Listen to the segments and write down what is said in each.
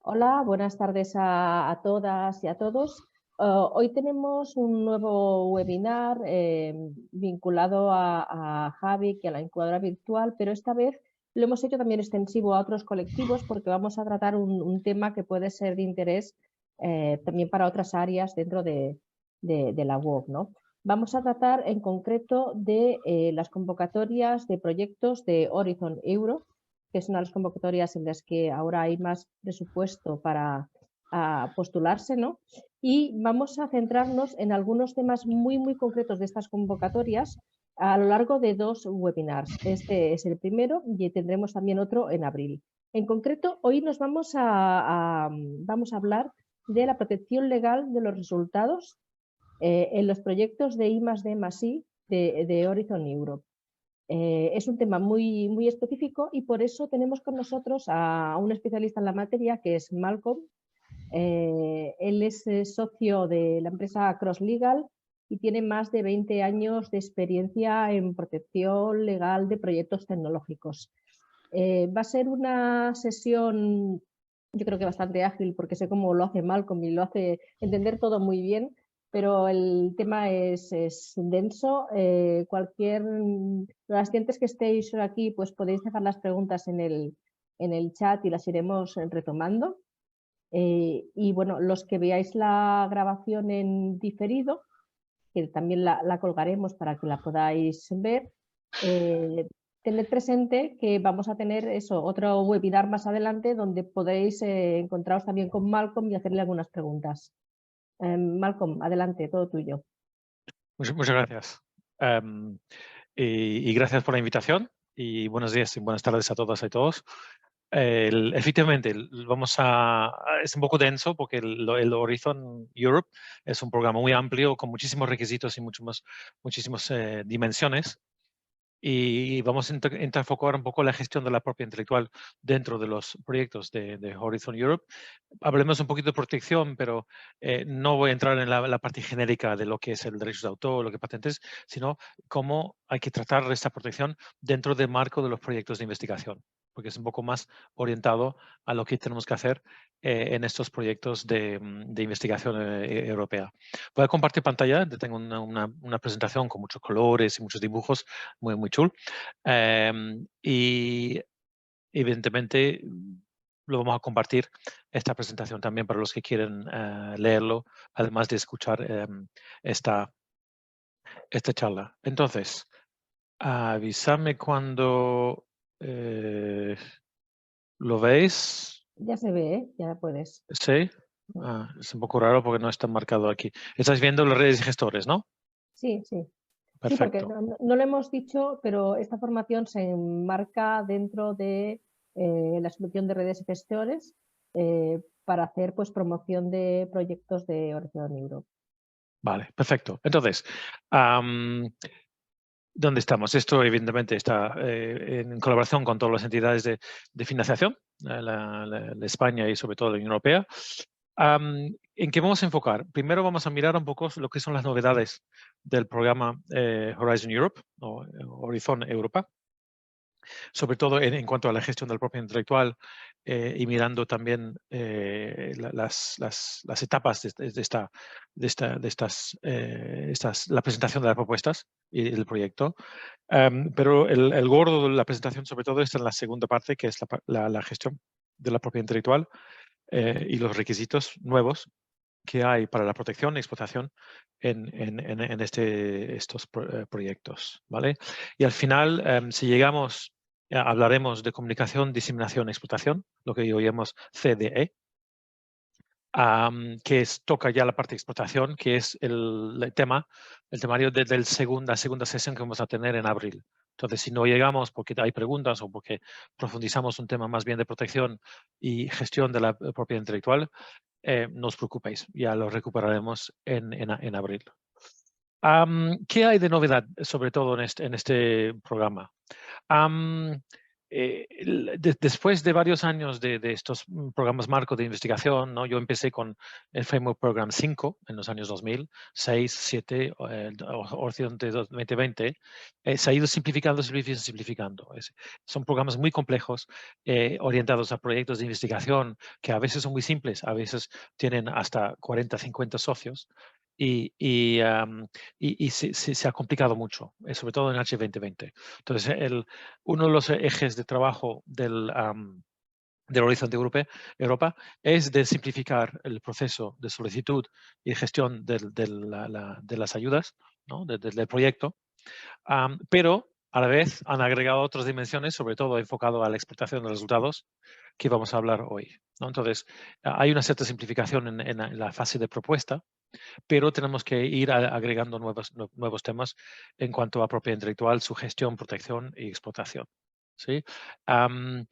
Hola, buenas tardes a todas y a todos. Hoy tenemos un nuevo webinar vinculado a Javi y a la incubadora virtual, pero esta vez lo hemos hecho también extensivo a otros colectivos porque vamos a tratar un tema que puede ser de interés también para otras áreas dentro de la web, ¿no? Vamos a tratar en concreto de las convocatorias de proyectos de Horizon Europe, que es una de las convocatorias en las que ahora hay más presupuesto para postularse, ¿no? Y vamos a centrarnos en algunos temas muy concretos de estas convocatorias a lo largo de 2 webinars. Este es el primero y tendremos también otro en abril. En concreto, hoy nos vamos a hablar de la protección legal de los resultados en los proyectos de I+D+I de Horizon Europe. Es un tema muy específico y por eso tenemos con nosotros a un especialista en la materia que es Malcolm. Él es socio de la empresa Cross Legal y tiene más de 20 años de experiencia en protección legal de proyectos tecnológicos. Va a ser una sesión, yo creo que bastante ágil porque sé cómo lo hace Malcolm y lo hace entender todo muy bien, pero el tema es denso. Los asistentes que estéis aquí, pues podéis dejar las preguntas en el chat y las iremos retomando. Y bueno, los que veáis la grabación en diferido, que también la colgaremos para que la podáis ver, tened presente que vamos a tener otro webinar más adelante donde podéis encontraros también con Malcolm y hacerle algunas preguntas. Malcolm, adelante, todo tuyo. Muchas gracias. Y gracias por la invitación y buenos días y buenas tardes a todas y todos. Efectivamente, es un poco denso porque el Horizon Europe es un programa muy amplio con muchísimos requisitos y muchísimas dimensiones. Y vamos a enfocar un poco la gestión de la propiedad intelectual dentro de los proyectos de Horizon Europe. Hablemos un poquito de protección, pero no voy a entrar en la parte genérica de lo que es el derecho de autor, lo que patentes, sino cómo hay que tratar esta protección dentro del marco de los proyectos de investigación, porque es un poco más orientado a lo que tenemos que hacer en estos proyectos de investigación europea. Voy a compartir pantalla, tengo una presentación con muchos colores y muchos dibujos, muy chulo. Y evidentemente lo vamos a compartir esta presentación también para los que quieren leerlo, además de escuchar esta charla. Entonces, avísame cuando lo veis. Ya se ve, ¿eh? Ya puedes. ¿Sí? Es un poco raro porque no está marcado aquí. Estáis viendo las redes y gestores, ¿no? Sí, sí. Sí, porque Perfecto. no lo hemos dicho, pero esta formación se enmarca dentro de la solución de redes y gestores para hacer pues, promoción de proyectos de Horizon Europe. Vale, perfecto. Entonces, ¿dónde estamos? Esto evidentemente está en colaboración con todas las entidades de financiación, la España y sobre todo la Unión Europea. ¿En qué vamos a enfocar? Primero vamos a mirar un poco lo que son las novedades del programa Horizon Europe o Horizon Europa, sobre todo en cuanto a la gestión del propiedad intelectual y mirando también las etapas la presentación de las propuestas y el proyecto. Pero el gordo de la presentación sobre todo está en la segunda parte, que es la gestión de la propiedad intelectual y los requisitos nuevos que hay para la protección y explotación en estos proyectos, ¿vale? Y al final, si llegamos, hablaremos de comunicación, diseminación y explotación, lo que hoy llamamos CDE, que toca ya la parte de explotación, que es el temario de la segunda sesión que vamos a tener en abril. Entonces, si no llegamos porque hay preguntas o porque profundizamos un tema más bien de protección y gestión de la propiedad intelectual, no os preocupéis, ya lo recuperaremos en abril. ¿Qué hay de novedad, sobre todo en este programa? después de varios años de estos programas marco de investigación, ¿no? Yo empecé con el Framework Program 5 en los años 2000, 6, 7, Horizonte 2020. Se ha ido simplificando, simplificando. Son programas muy complejos, orientados a proyectos de investigación que a veces son muy simples, a veces tienen hasta 40, 50 socios. Y se ha complicado mucho, sobre todo en H2020. Entonces, uno de los ejes de trabajo del Horizonte Europa es de simplificar el proceso de solicitud y gestión de las ayudas, ¿no? del proyecto, pero a la vez han agregado otras dimensiones, sobre todo enfocado a la exportación de resultados, que vamos a hablar hoy, ¿no? Entonces, hay una cierta simplificación en la fase de propuesta, pero tenemos que ir agregando nuevos temas en cuanto a propiedad intelectual, su gestión, protección y explotación. ¿Sí? Una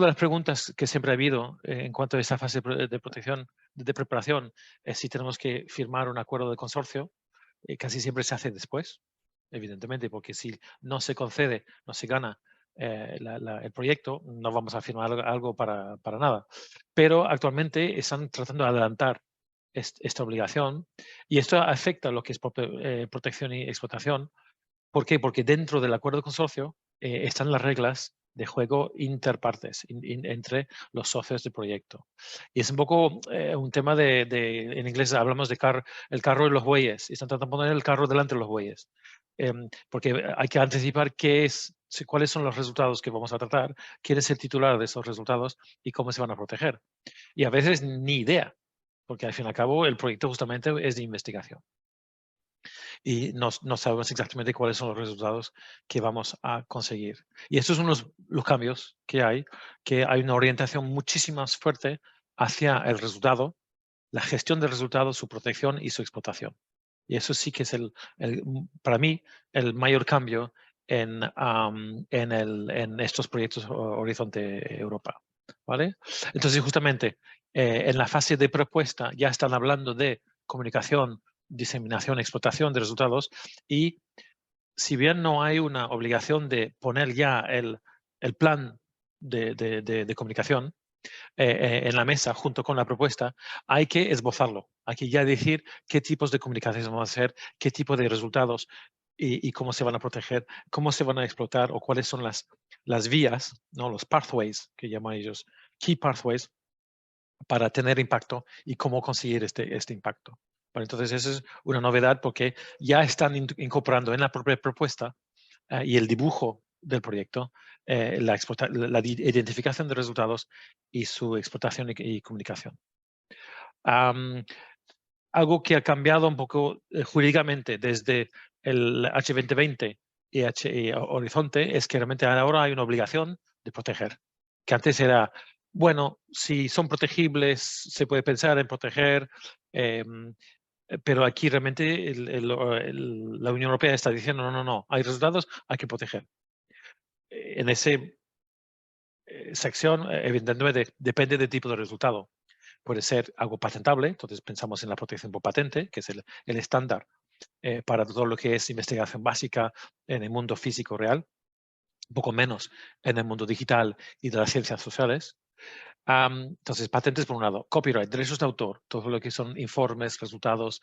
de las preguntas que siempre ha habido en cuanto a esta fase de protección, de preparación, es si tenemos que firmar un acuerdo de consorcio. Casi siempre se hace después, evidentemente, porque si no se concede, no se gana el proyecto, no vamos a firmar algo para nada. Pero actualmente están tratando de adelantar esta obligación y esto afecta lo que es protección y explotación. ¿Por qué? Porque dentro del acuerdo de consorcio están las reglas de juego interpartes entre los socios del proyecto. Y es un poco un tema en inglés hablamos de el carro y los bueyes. Están tratando de poner el carro delante de los bueyes. Porque hay que anticipar cuáles son los resultados que vamos a tratar, quién es el titular de esos resultados y cómo se van a proteger. Y a veces ni idea, porque al fin y al cabo el proyecto justamente es de investigación. Y no sabemos exactamente cuáles son los resultados que vamos a conseguir. Y estos son los cambios que hay una orientación muchísimo más fuerte hacia el resultado, la gestión del resultado, su protección y su explotación. Y eso sí que es para mí el mayor cambio en estos proyectos Horizonte Europa. ¿Vale? Entonces, justamente en la fase de propuesta ya están hablando de comunicación, diseminación, explotación de resultados y si bien no hay una obligación de poner ya el plan de comunicación en la mesa junto con la propuesta, hay que esbozarlo, hay que ya decir qué tipos de comunicaciones vamos a hacer, qué tipo de resultados y cómo se van a proteger, cómo se van a explotar o cuáles son las vías, ¿no? Los pathways que llaman ellos, key pathways, para tener impacto y cómo conseguir este impacto. Bueno, entonces, esa es una novedad porque ya están incorporando en la propia propuesta y el dibujo del proyecto la identificación de resultados y su explotación y comunicación. Algo que ha cambiado un poco jurídicamente desde el H2020 y Horizonte es que realmente ahora hay una obligación de proteger, que antes era, bueno, si son protegibles, se puede pensar en proteger, pero aquí realmente la Unión Europea está diciendo, no, hay resultados, hay que proteger. En esa sección, evidentemente, depende del tipo de resultado. Puede ser algo patentable, entonces pensamos en la protección por patente, que es el estándar para todo lo que es investigación básica en el mundo físico real, un poco menos en el mundo digital y de las ciencias sociales. Entonces, patentes por un lado, copyright, derechos de autor, todo lo que son informes, resultados,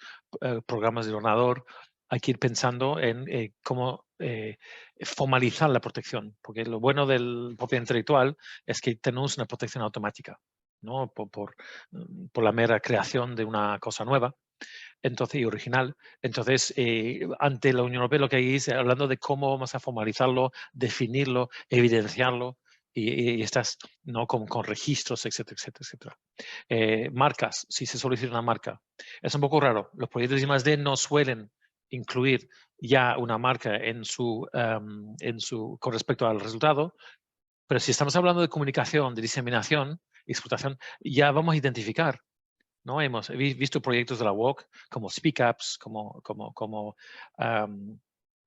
programas de ordenador, hay que ir pensando en cómo formalizar la protección, porque lo bueno del propiedad intelectual es que tenemos una protección automática, ¿no? por la mera creación de una cosa nueva. Entonces, y original. Entonces, ante la Unión Europea lo que hay es hablando de cómo vamos a formalizarlo, definirlo, evidenciarlo y estás, ¿no? con registros, etcétera, etcétera, etcétera. Marcas, si se solicita una marca. Es un poco raro. Los proyectos de I+D no suelen incluir ya una marca con respecto al resultado, pero si estamos hablando de comunicación, de diseminación, explotación, ya vamos a identificar, ¿no? Hemos visto proyectos de la UOC como SpeakUps, como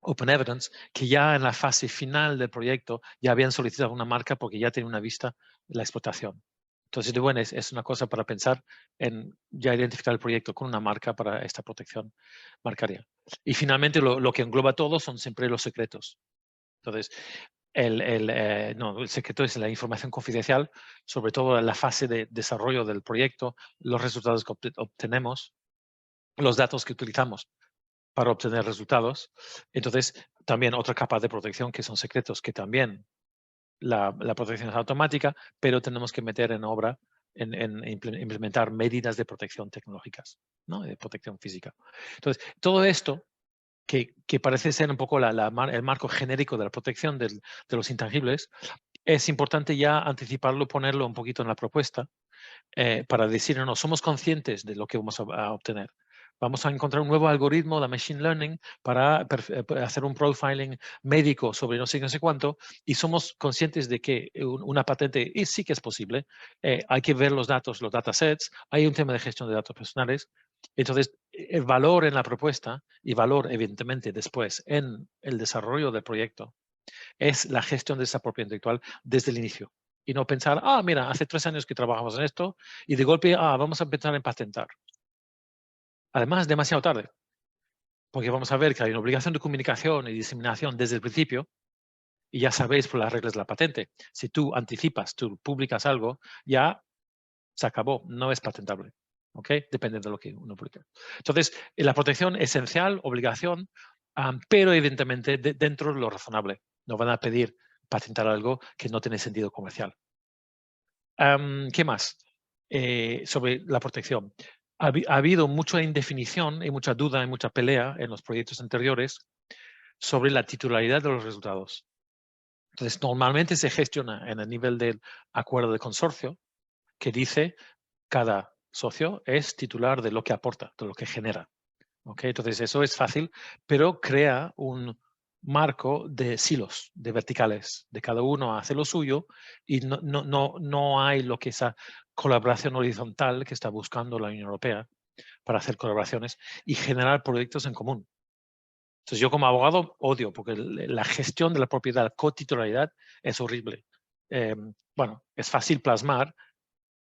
Open Evidence, que ya en la fase final del proyecto ya habían solicitado una marca porque ya tienen una vista la explotación. Entonces, de buena es una cosa para pensar en ya identificar el proyecto con una marca para esta protección marcaria. Y finalmente, lo que engloba todo son siempre los secretos. Entonces, el secreto es la información confidencial, sobre todo en la fase de desarrollo del proyecto, los resultados que obtenemos, los datos que utilizamos para obtener resultados. Entonces, también otra capa de protección que son secretos, que también la protección es automática, pero tenemos que meter en obra, en implementar medidas de protección tecnológicas, ¿no? De protección física. Entonces, todo esto que parece ser un poco el marco genérico de la protección de los intangibles, es importante ya anticiparlo, ponerlo un poquito en la propuesta para decir, no, somos conscientes de lo que vamos a obtener. Vamos a encontrar un nuevo algoritmo de Machine Learning para hacer un profiling médico sobre no sé cuánto, y somos conscientes de que una patente sí que es posible. Hay que ver los datos, los datasets, hay un tema de gestión de datos personales. Entonces, el valor en la propuesta y valor, evidentemente, después en el desarrollo del proyecto es la gestión de esa propiedad intelectual desde el inicio. Y no pensar, mira, hace 3 años que trabajamos en esto y de golpe, vamos a empezar a patentar. Además, demasiado tarde, porque vamos a ver que hay una obligación de comunicación y diseminación desde el principio, y ya sabéis por las reglas de la patente. Si tú anticipas, tú publicas algo, ya se acabó, no es patentable. ¿Ok? Depende de lo que uno publica. Entonces, la protección esencial, obligación, pero evidentemente dentro de lo razonable. No van a pedir patentar algo que no tiene sentido comercial. ¿Qué más? Sobre la protección. Ha habido mucha indefinición y mucha duda y mucha pelea en los proyectos anteriores sobre la titularidad de los resultados. Entonces, normalmente se gestiona en el nivel del acuerdo de consorcio, que dice cada socio es titular de lo que aporta, de lo que genera. ¿Okay? Entonces, eso es fácil, pero crea un marco de silos, de verticales, de cada uno hace lo suyo, y no hay lo que esa colaboración horizontal que está buscando la Unión Europea para hacer colaboraciones y generar proyectos en común. Entonces, yo como abogado odio, porque la gestión de la propiedad, cotitularidad, es horrible. Bueno, es fácil plasmar,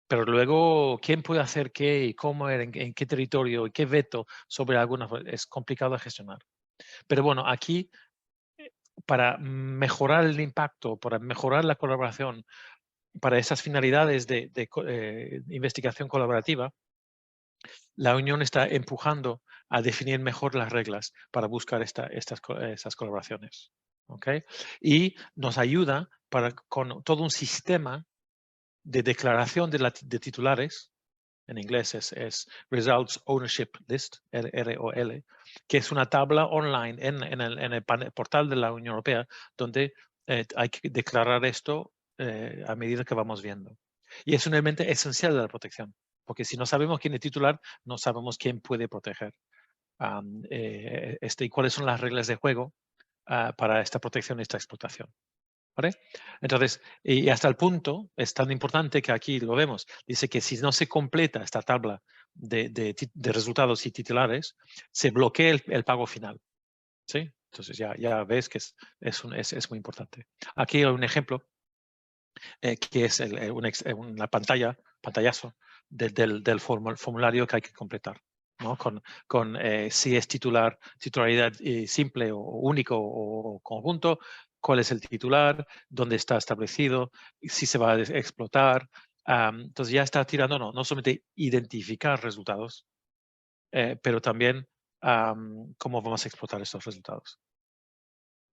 pero luego, ¿quién puede hacer qué y cómo, en qué territorio y qué veto sobre alguna? Es complicado de gestionar. Pero bueno, aquí, para mejorar el impacto, para mejorar la colaboración, para esas finalidades de investigación colaborativa, la Unión está empujando a definir mejor las reglas para buscar esas colaboraciones. ¿Okay? Y nos ayuda con todo un sistema de declaración de titulares. En inglés es Results Ownership List, ROL, que es una tabla online en el portal de la Unión Europea, donde hay que declarar esto a medida que vamos viendo. Y es un elemento esencial de la protección, porque si no sabemos quién es titular, no sabemos quién puede proteger. Y cuáles son las reglas de juego para esta protección y esta explotación. ¿Vale? Entonces, y hasta el punto, es tan importante que aquí lo vemos, dice que si no se completa esta tabla de resultados y titulares, se bloquea el pago final. ¿Sí? Entonces ya ves que es muy importante. Aquí hay un ejemplo que es una pantallazo del formulario que hay que completar. ¿No? Con si es titularidad simple o único o conjunto, cuál es el titular, dónde está establecido, si se va a explotar. Entonces ya está tirando, no solamente identificar resultados, pero también cómo vamos a explotar estos resultados.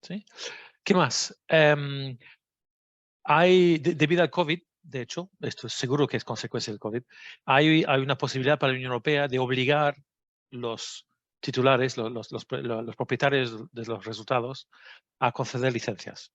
¿Sí? ¿Qué más? Debido al COVID, de hecho, esto seguro que es consecuencia del COVID, hay una posibilidad para la Unión Europea de obligar los titulares, los propietarios de los resultados, a conceder licencias.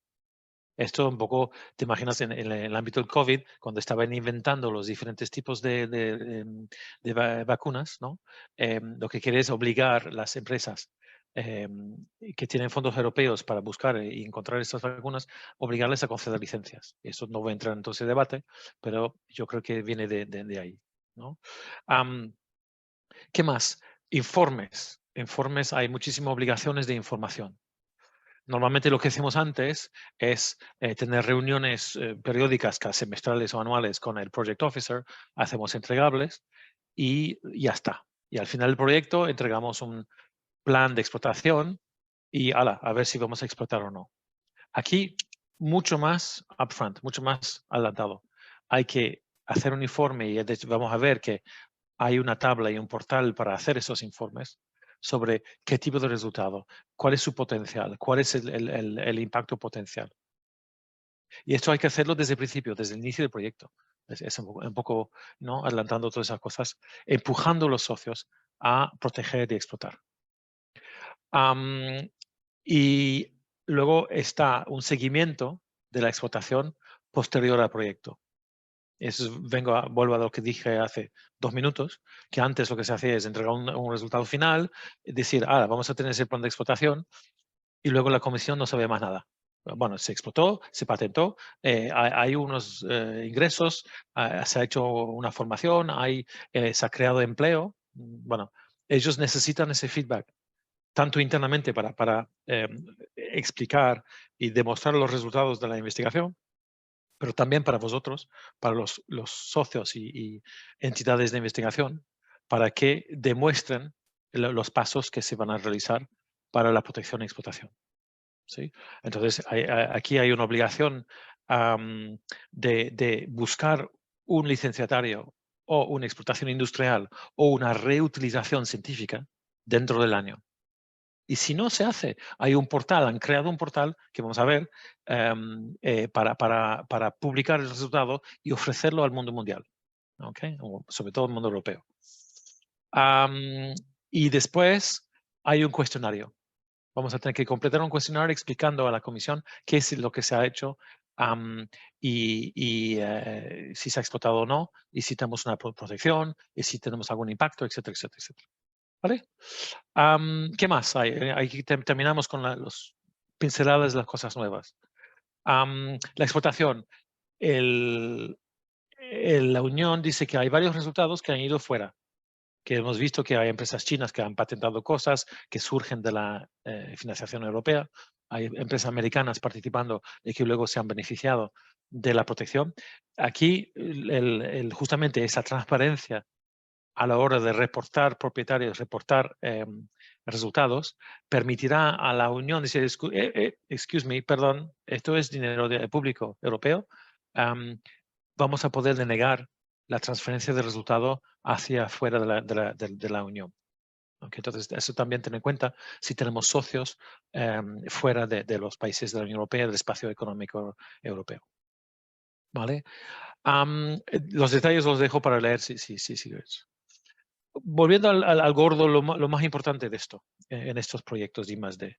Esto un poco, te imaginas en el ámbito del COVID, cuando estaban inventando los diferentes tipos de vacunas, ¿no? Lo que quiere es obligar las empresas que tienen fondos europeos para buscar y encontrar estas vacunas, obligarles a conceder licencias. Eso no voy a entrar en todo ese debate, pero yo creo que viene de ahí, ¿no? ¿Qué más? Informes. Informes, hay muchísimas obligaciones de información. Normalmente lo que hacemos antes es tener reuniones periódicas, cada semestrales o anuales con el Project Officer, hacemos entregables y ya está. Y al final del proyecto entregamos un plan de explotación y a ver si vamos a explotar o no. Aquí mucho más upfront, mucho más adelantado. Hay que hacer un informe y de hecho vamos a ver que hay una tabla y un portal para hacer esos informes sobre qué tipo de resultado, cuál es su potencial, cuál es el impacto potencial. Y esto hay que hacerlo desde el principio, desde el inicio del proyecto. Es un poco, ¿no? Adelantando todas esas cosas, empujando a los socios a proteger y explotar. Y luego está un seguimiento de la explotación posterior al proyecto. Vuelvo a lo que dije hace 2 minutos, que antes lo que se hacía es entregar un resultado final, decir, vamos a tener ese plan de explotación, y luego la comisión no sabe más nada. Bueno, se explotó, se patentó, hay unos ingresos, se ha hecho una formación, se ha creado empleo. Bueno, ellos necesitan ese feedback, tanto internamente para explicar y demostrar los resultados de la investigación, pero también para vosotros, para los socios y entidades de investigación, para que demuestren los pasos que se van a realizar para la protección y explotación. ¿Sí? Entonces, aquí hay una obligación de buscar un licenciatario o una explotación industrial o una reutilización científica dentro del año. Y si no se hace, hay un portal, han creado un portal que vamos a ver para publicar el resultado y ofrecerlo al mundo mundial, ¿okay? O sobre todo al mundo europeo. Y después hay un cuestionario. Vamos a tener que completar un cuestionario explicando a la comisión qué es lo que se ha hecho y si se ha explotado o no, y si tenemos una protección, y si tenemos algún impacto, etcétera, etcétera, etcétera. ¿Vale? ¿Qué más hay? Aquí terminamos con los pinceladas de las cosas nuevas. La explotación. La Unión dice que hay varios resultados que han ido fuera, que hemos visto que hay empresas chinas que han patentado cosas que surgen de la financiación europea. Hay empresas americanas participando y que luego se han beneficiado de la protección. Aquí, justamente esa transparencia a la hora de reportar propietarios, reportar resultados, permitirá a la Unión decir, excuse me, perdón, esto es dinero público europeo, vamos a poder denegar la transferencia de resultado hacia afuera de la Unión. Okay, entonces, eso también ten en cuenta si tenemos socios fuera de los países de la Unión Europea, del espacio económico europeo. ¿Vale? Los detalles los dejo para leer si quieres. Volviendo al gordo, lo más importante de esto, en estos proyectos I+D.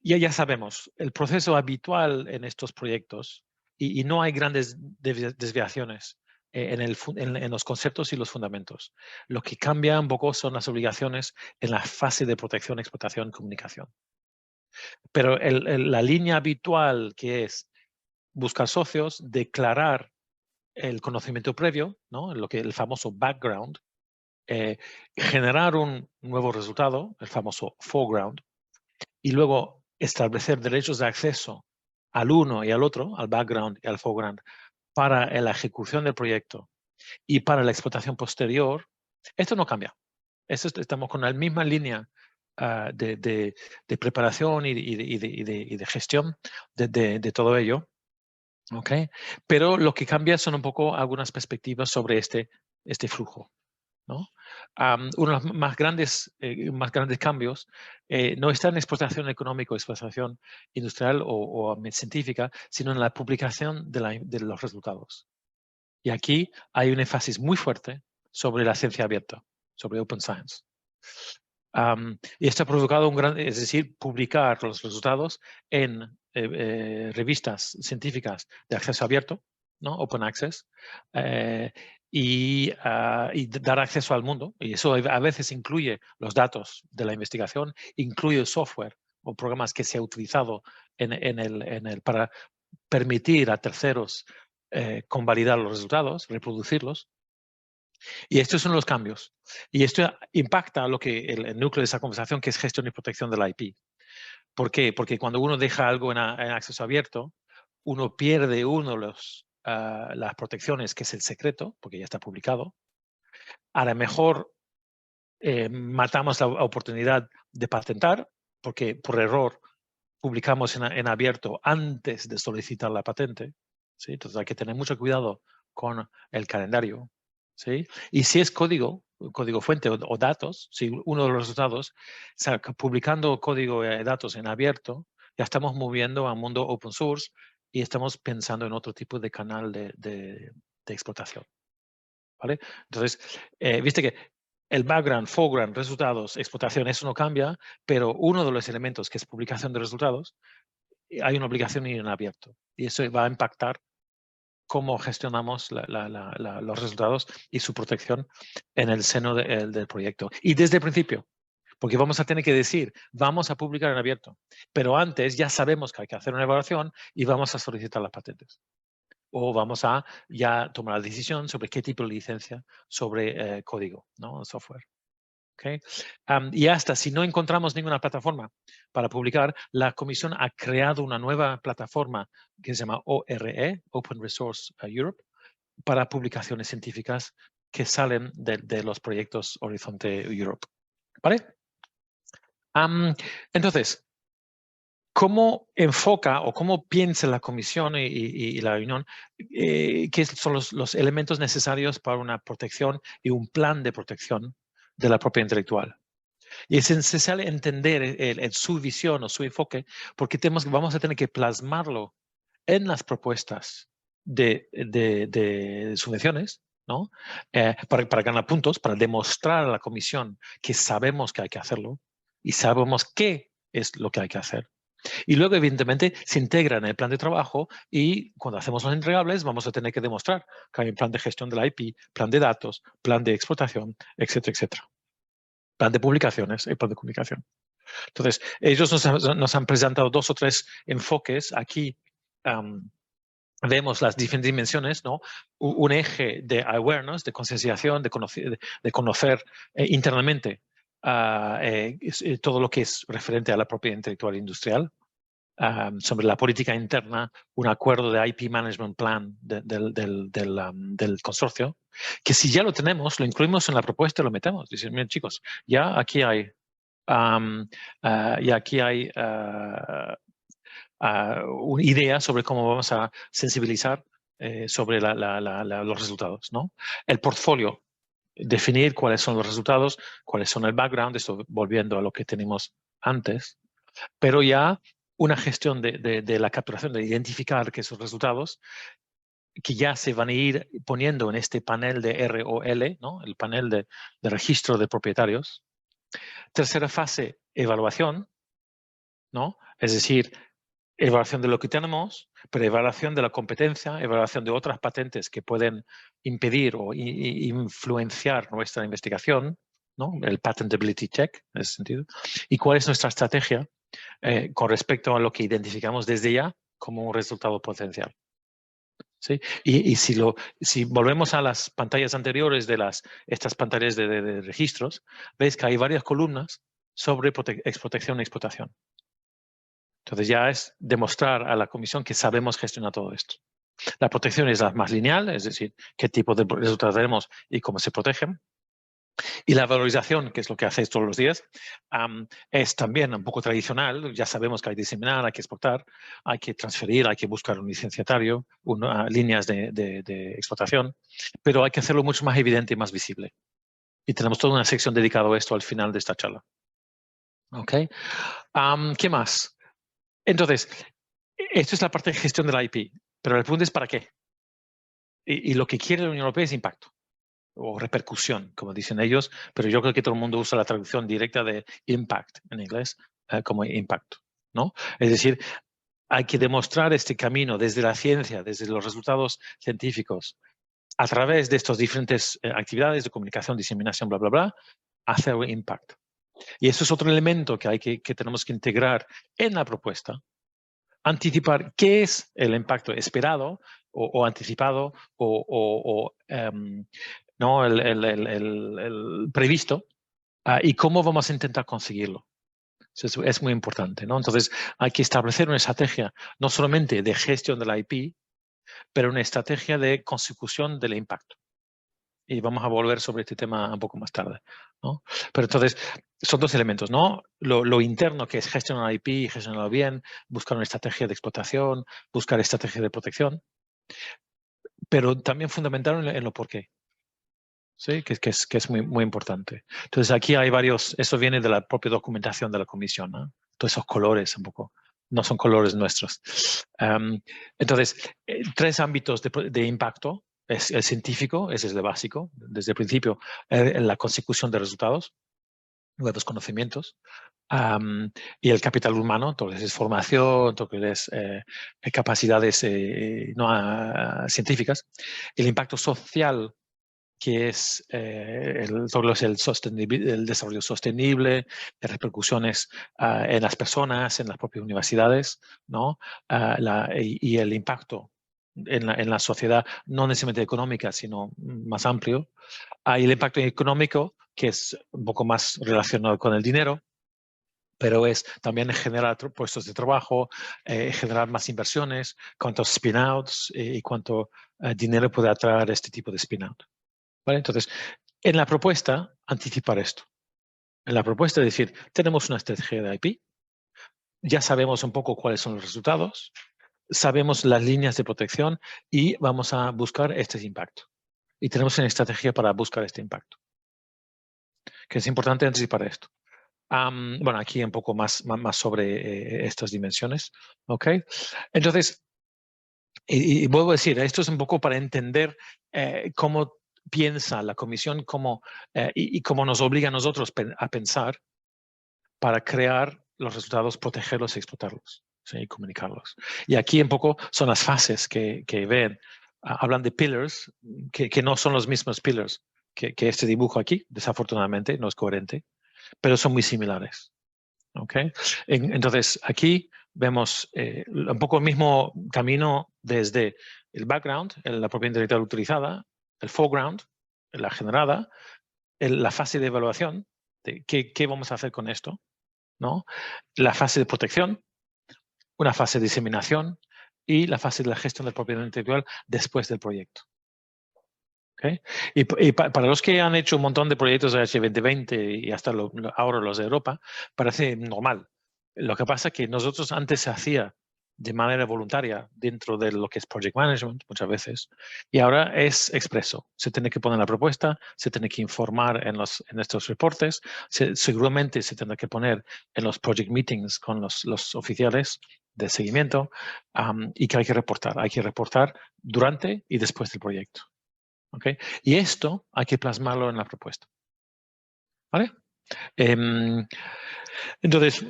Ya sabemos, el proceso habitual en estos proyectos, y no hay grandes desviaciones en los conceptos y los fundamentos. Lo que cambia un poco son las obligaciones en la fase de protección, explotación, comunicación. Pero la línea habitual, que es buscar socios, declarar el conocimiento previo, ¿no? El famoso background, generar un nuevo resultado, el famoso foreground, y luego establecer derechos de acceso al uno y al otro, al background y al foreground, para la ejecución del proyecto y para la explotación posterior. Esto no cambia. Estamos con la misma línea de preparación y de gestión de todo ello. ¿Okay? Pero lo que cambia son un poco algunas perspectivas sobre este flujo, ¿no? Uno de los más grandes cambios no está en explotación económica o explotación industrial o científica, sino en la publicación de los resultados. Y aquí hay un énfasis muy fuerte sobre la ciencia abierta, sobre Open Science. Y esto ha provocado es decir, publicar los resultados en revistas científicas de acceso abierto, ¿no? Open Access, y dar acceso al mundo. Y eso a veces incluye los datos de la investigación, incluye software o programas que se ha utilizado para permitir a terceros convalidar los resultados, reproducirlos. Y estos son los cambios. Y esto impacta lo que el núcleo de esa conversación, que es gestión y protección del IP. ¿Por qué? Porque cuando uno deja algo en acceso abierto, uno pierde las protecciones, que es el secreto, porque ya está publicado. A lo mejor matamos la oportunidad de patentar, porque por error publicamos en abierto antes de solicitar la patente, ¿sí? Entonces hay que tener mucho cuidado con el calendario, ¿sí? Y si es código fuente o datos, si uno de los resultados, o sea, publicando código de datos en abierto, ya estamos moviendo a mundo open source y estamos pensando en otro tipo de canal de explotación, ¿vale? Entonces, viste que el background, foreground, resultados, explotación, eso no cambia, pero uno de los elementos que es publicación de resultados, hay una obligación en abierto y eso va a impactar cómo gestionamos los resultados y su protección en el seno del proyecto. Y desde el principio, porque vamos a tener que decir, vamos a publicar en abierto, pero antes ya sabemos que hay que hacer una evaluación y vamos a solicitar las patentes. O vamos a ya tomar la decisión sobre qué tipo de licencia sobre código, ¿no? Software. ¿Okay? Y hasta si no encontramos ninguna plataforma para publicar, la comisión ha creado una nueva plataforma que se llama ORE, Open Resource Europe, para publicaciones científicas que salen de los proyectos Horizonte Europe. ¿Vale? Entonces, ¿cómo enfoca o cómo piensa la comisión y la Unión qué son los elementos necesarios para una protección y un plan de protección de la propiedad intelectual? Y es necesario entender su visión o su enfoque porque vamos a tener que plasmarlo en las propuestas de subvenciones, ¿no? Para ganar puntos, para demostrar a la comisión que sabemos que hay que hacerlo y sabemos qué es lo que hay que hacer. Y luego, evidentemente, se integra en el plan de trabajo y cuando hacemos los entregables vamos a tener que demostrar que hay un plan de gestión de la IP, plan de datos, plan de explotación, etcétera, etcétera. Plan de publicaciones y plan de comunicación. Entonces, ellos nos han presentado 2 o 3 enfoques. Aquí vemos las diferentes dimensiones, ¿no? Un eje de awareness, de concienciación, de conocer internamente todo lo que es referente a la propiedad intelectual industrial. Sobre la política interna, un acuerdo de IP Management Plan del consorcio, que si ya lo tenemos, lo incluimos en la propuesta y lo metemos. Dicen, miren chicos, ya aquí hay una idea sobre cómo vamos a sensibilizar sobre los resultados, ¿no? El portfolio, definir cuáles son los resultados, cuáles son el background, esto volviendo a lo que tenemos antes, pero ya una gestión de la capturación, de identificar que esos resultados que ya se van a ir poniendo en este panel de ROL, ¿no? El panel de registro de propietarios. Tercera fase, evaluación, ¿no? Es decir, evaluación de lo que tenemos, pero evaluación de la competencia, evaluación de otras patentes que pueden impedir o influenciar nuestra investigación, ¿no? El patentability check, en ese sentido. Y cuál es nuestra estrategia con respecto a lo que identificamos desde ya como un resultado potencial. ¿Sí? Y si volvemos a las pantallas anteriores de estas pantallas de registros, veis que hay varias columnas sobre protección y explotación. Entonces ya es demostrar a la comisión que sabemos gestionar todo esto. La protección es la más lineal, es decir, qué tipo de resultados tenemos y cómo se protegen. Y la valorización, que es lo que hacéis todos los días, es también un poco tradicional. Ya sabemos que hay que diseminar, hay que exportar, hay que transferir, hay que buscar un licenciatario, líneas de explotación, pero hay que hacerlo mucho más evidente y más visible. Y tenemos toda una sección dedicada a esto al final de esta charla. ¿Ok? ¿Qué más? Entonces, esto es la parte de gestión de la IP, pero el punto es ¿para qué? Y lo que quiere la Unión Europea es impacto o repercusión, como dicen ellos, pero yo creo que todo el mundo usa la traducción directa de impact en inglés como impacto, ¿no? Es decir, hay que demostrar este camino desde la ciencia, desde los resultados científicos, a través de estas diferentes actividades de comunicación, diseminación, bla, bla, bla, hacer un impact. Y eso es otro elemento que tenemos que integrar en la propuesta, anticipar qué es el impacto esperado o anticipado ¿no? el previsto y cómo vamos a intentar conseguirlo. Eso es muy importante, ¿no? Entonces, hay que establecer una estrategia no solamente de gestión de la IP, pero una estrategia de consecución del impacto. Y vamos a volver sobre este tema un poco más tarde, ¿no? Pero entonces, son dos elementos, ¿no? Lo interno, que es gestionar IP, gestionarlo bien, buscar una estrategia de explotación, buscar estrategia de protección, pero también fundamental en lo por qué. ¿Sí? Que es muy, muy importante. Entonces, aquí hay varios, eso viene de la propia documentación de la comisión, ¿no? Todos esos colores un poco, no son colores nuestros. Entonces, 3 ámbitos de impacto. Es el científico, ese es el básico, desde el principio, la consecución de resultados, nuevos conocimientos, y el capital humano, entonces es formación, entonces es capacidades científicas. El impacto social, que es el desarrollo sostenible, de repercusiones en las personas, en las propias universidades, ¿no? Y el impacto en la sociedad, no necesariamente económica, sino más amplio. Y el impacto económico, que es un poco más relacionado con el dinero, pero es también generar puestos de trabajo, generar más inversiones, cuántos spin-outs y cuánto dinero puede atraer este tipo de spin-out. ¿Vale? Entonces, en la propuesta, anticipar esto. En la propuesta, es decir, tenemos una estrategia de IP, ya sabemos un poco cuáles son los resultados, sabemos las líneas de protección y vamos a buscar este impacto. Y tenemos una estrategia para buscar este impacto. Que es importante anticipar esto. Bueno, aquí un poco más sobre estas dimensiones. ¿Ok? Entonces, y vuelvo a decir, esto es un poco para entender cómo piensa la comisión y cómo nos obliga a nosotros a pensar para crear los resultados, protegerlos y explotarlos, ¿sí? Y comunicarlos. Y aquí un poco son las fases que ven. Hablan de pillars, que no son los mismos pillars que este dibujo aquí, desafortunadamente, no es coherente, pero son muy similares. ¿Okay? Entonces, aquí vemos un poco el mismo camino desde el background, la propiedad intelectual utilizada, el foreground, la generada, la fase de evaluación, de qué vamos a hacer con esto, ¿no? La fase de protección, una fase de diseminación y la fase de la gestión de propiedad intelectual después del proyecto. ¿Okay? Y para los que han hecho un montón de proyectos de H2020 y hasta ahora los de Europa, parece normal. Lo que pasa es que nosotros antes se hacía de manera voluntaria dentro de lo que es Project Management, muchas veces, y ahora es expreso. Se tiene que poner la propuesta, se tiene que informar en estos reportes, seguramente se tendrá que poner en los Project Meetings con los oficiales de seguimiento y que hay que reportar. Hay que reportar durante y después del proyecto. ¿Okay? Y esto hay que plasmarlo en la propuesta. ¿Vale? Entonces,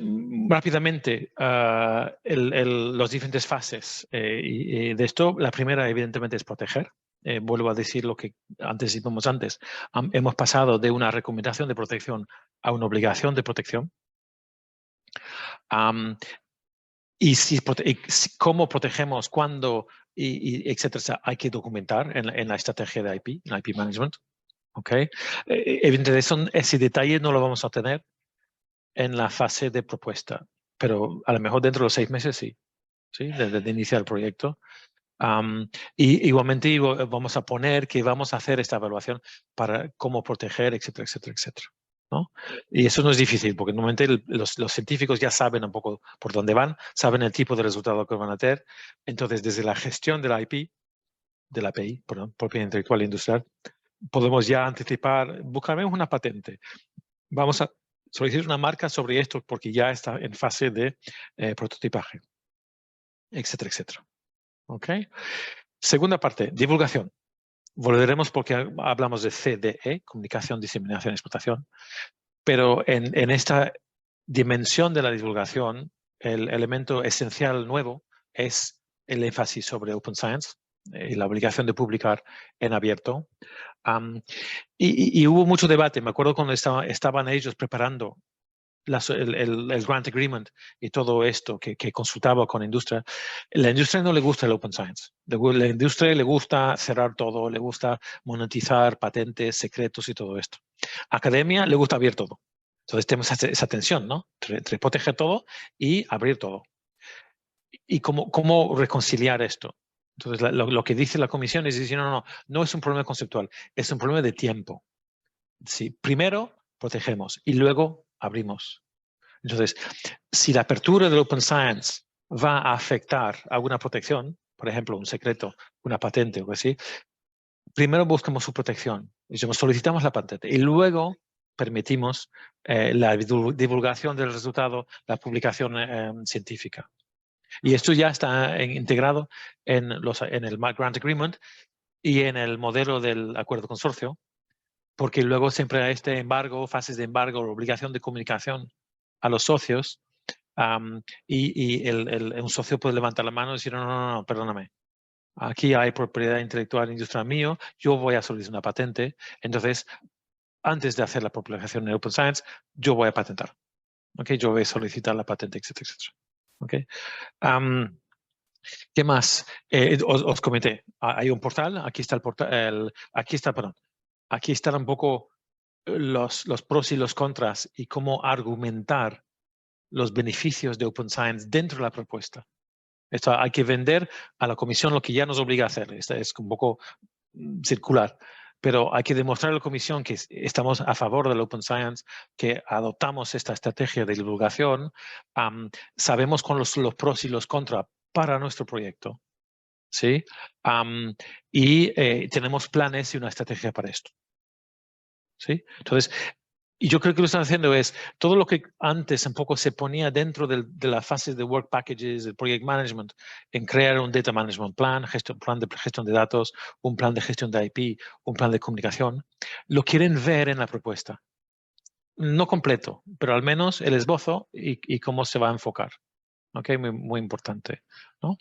rápidamente, las diferentes fases de esto. La primera, evidentemente, es proteger. Vuelvo a decir lo que anticipamos antes. Hemos pasado de una recomendación de protección a una obligación de protección. Cómo protegemos, cuándo, etcétera, hay que documentar en la estrategia de IP, en IP Management. ¿Okay? Evidentemente, ese detalle no lo vamos a tener en la fase de propuesta, pero a lo mejor dentro de los 6 meses sí, desde iniciar el proyecto. Y igualmente vamos a poner que vamos a hacer esta evaluación para cómo proteger, etcétera, etcétera, etcétera. ¿No? Y eso no es difícil, porque normalmente los científicos ya saben un poco por dónde van, saben el tipo de resultado que van a tener. Entonces, desde la gestión de la IP, de la API, propiedad intelectual industrial, podemos ya anticipar, buscaremos una patente. Vamos a solicitar una marca sobre esto porque ya está en fase de prototipaje, etcétera, etcétera. ¿Ok? Segunda parte, divulgación. Volveremos porque hablamos de CDE, comunicación, diseminación y explotación, pero en esta dimensión de la divulgación, el elemento esencial nuevo es el énfasis sobre Open Science y la obligación de publicar en abierto. Y hubo mucho debate. Me acuerdo cuando estaban ellos preparando el Grant Agreement y todo esto que consultaba con la industria. La industria no le gusta el Open Science. La industria le gusta cerrar todo, le gusta monetizar patentes, secretos y todo esto. Academia le gusta abrir todo. Entonces tenemos esa tensión, ¿no? Entre proteger todo y abrir todo. ¿Y cómo reconciliar esto? Entonces, lo que dice la comisión es decir, no es un problema conceptual, es un problema de tiempo. Sí, primero protegemos y luego abrimos. Entonces, si la apertura del Open Science va a afectar alguna protección, por ejemplo, un secreto, una patente o algo así, primero buscamos su protección, solicitamos la patente y luego permitimos la divulgación del resultado, la publicación científica. Y esto ya está integrado en el Grant Agreement y en el modelo del acuerdo consorcio, porque luego siempre hay este embargo, fases de embargo, obligación de comunicación a los socios, y un socio puede levantar la mano y decir, no, perdóname. Aquí hay propiedad intelectual industrial mío, yo voy a solicitar una patente, entonces, antes de hacer la publicación en Open Science, yo voy a patentar. ¿Okay? Yo voy a solicitar la patente, etcétera, etcétera. ¿Okay? ¿Qué más? Os comenté, hay un portal, aquí está el portal, aquí están un poco los pros y los contras y cómo argumentar los beneficios de Open Science dentro de la propuesta. Esto hay que vender a la comisión lo que ya nos obliga a hacer. Esto es un poco circular, pero hay que demostrar a la comisión que estamos a favor del Open Science, que adoptamos esta estrategia de divulgación, sabemos con los pros y los contras para nuestro proyecto, ¿sí? Y tenemos planes y una estrategia para esto, ¿sí? Entonces, y yo creo que lo que están haciendo es todo lo que antes un poco se ponía dentro de la fase de work packages, del project management, en crear un data management plan, plan de gestión de datos, un plan de gestión de IP, un plan de comunicación, lo quieren ver en la propuesta. No completo, pero al menos el esbozo y cómo se va a enfocar. ¿Ok? Muy, muy importante, ¿no?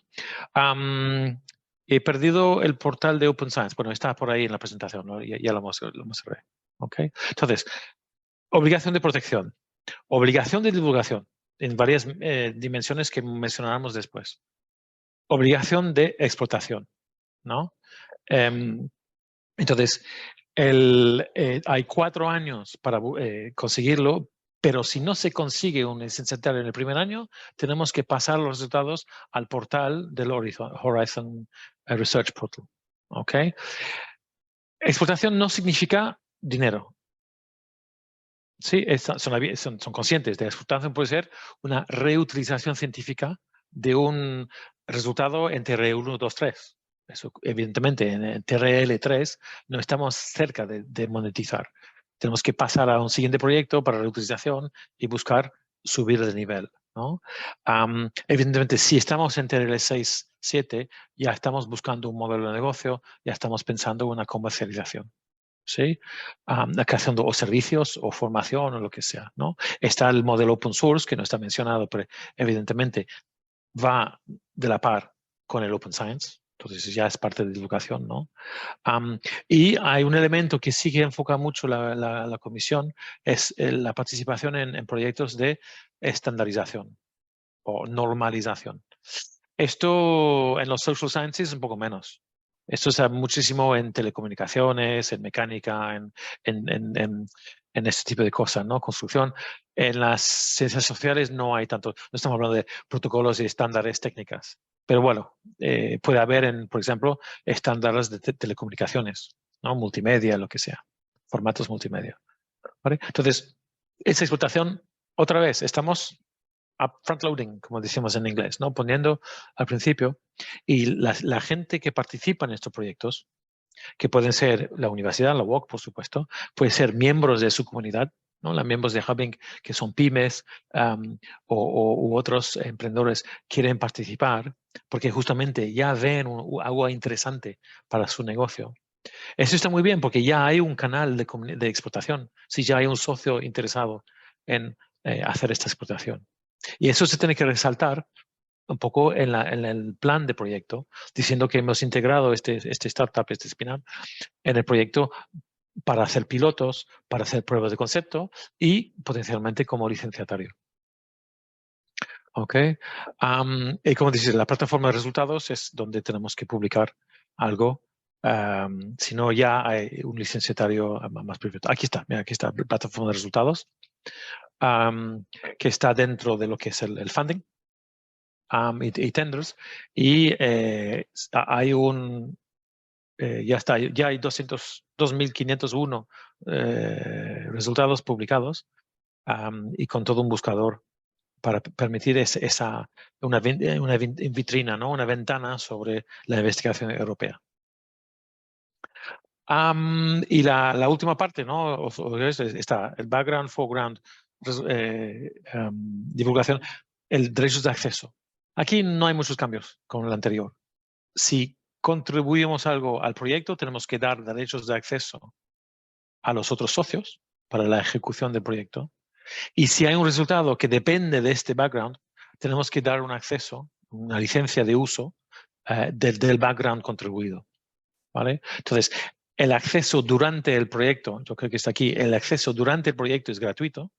He perdido el portal de Open Science. Bueno, está por ahí en la presentación, ¿no? Ya lo mostré. ¿Ok? Entonces, obligación de protección, obligación de divulgación en varias dimensiones que mencionaremos después. Obligación de explotación, ¿no? Entonces, hay 4 años para conseguirlo, pero si no se consigue un licenciatario en el primer año, tenemos que pasar los resultados al portal del Horizon Research Portal. ¿Ok? Explotación no significa dinero. Sí, son conscientes de la explotación puede ser una reutilización científica de un resultado en TRL 2, 3. Eso, evidentemente, en TRL 3 no estamos cerca de monetizar. Tenemos que pasar a un siguiente proyecto para reutilización y buscar subir de nivel, ¿no? Evidentemente, si estamos en TRL 6, 7, ya estamos buscando un modelo de negocio, ya estamos pensando en una comercialización. ¿Sí? La creación de servicios o formación o lo que sea, ¿no? Está el modelo open source, que no está mencionado, pero evidentemente va de la par con el open science, entonces ya es parte de divulgación, ¿no? Y hay un elemento que sí que enfoca mucho la comisión, es la participación en proyectos de estandarización o normalización. Esto en los social sciences un poco menos. Esto se da muchísimo en telecomunicaciones, en mecánica, en este tipo de cosas, ¿no? Construcción. En las ciencias sociales no hay tanto, no estamos hablando de protocolos y estándares técnicas. Pero bueno, puede haber, por ejemplo, estándares de telecomunicaciones, ¿no? Multimedia, lo que sea. Formatos multimedia. ¿Vale? Entonces, esa explotación, otra vez, estamos front loading, como decimos en inglés, ¿no? Poniendo al principio. Y la gente que participa en estos proyectos, que pueden ser la universidad, la UOC, por supuesto, pueden ser miembros de su comunidad, ¿no? Los miembros de Hubbing, que son pymes u otros emprendedores, quieren participar porque justamente ya ven algo interesante para su negocio. Eso está muy bien porque ya hay un canal de explotación, si ya hay un socio interesado en hacer esta explotación. Y eso se tiene que resaltar un poco en el plan de proyecto, diciendo que hemos integrado este startup, este spin-off, en el proyecto para hacer pilotos, para hacer pruebas de concepto y potencialmente como licenciatario. ¿Ok? Y como dices, la plataforma de resultados es donde tenemos que publicar algo. Si no, ya hay un licenciatario más privado. Aquí está, mira, aquí está la plataforma de resultados, que está dentro de lo que es el funding. y tenders, y hay ya hay 2.501 resultados publicados, y con todo un buscador para permitir una vitrina, ¿no? Una ventana sobre la investigación europea. Y la última parte, ¿no? Está el background, foreground, divulgación, el derechos de acceso. Aquí no hay muchos cambios con el anterior. Si contribuimos algo al proyecto, tenemos que dar derechos de acceso a los otros socios para la ejecución del proyecto. Y si hay un resultado que depende de este background, tenemos que dar un acceso, una licencia de uso del background contribuido, ¿vale? Entonces, el acceso durante el proyecto, yo creo que está aquí, el acceso durante el proyecto es gratuito.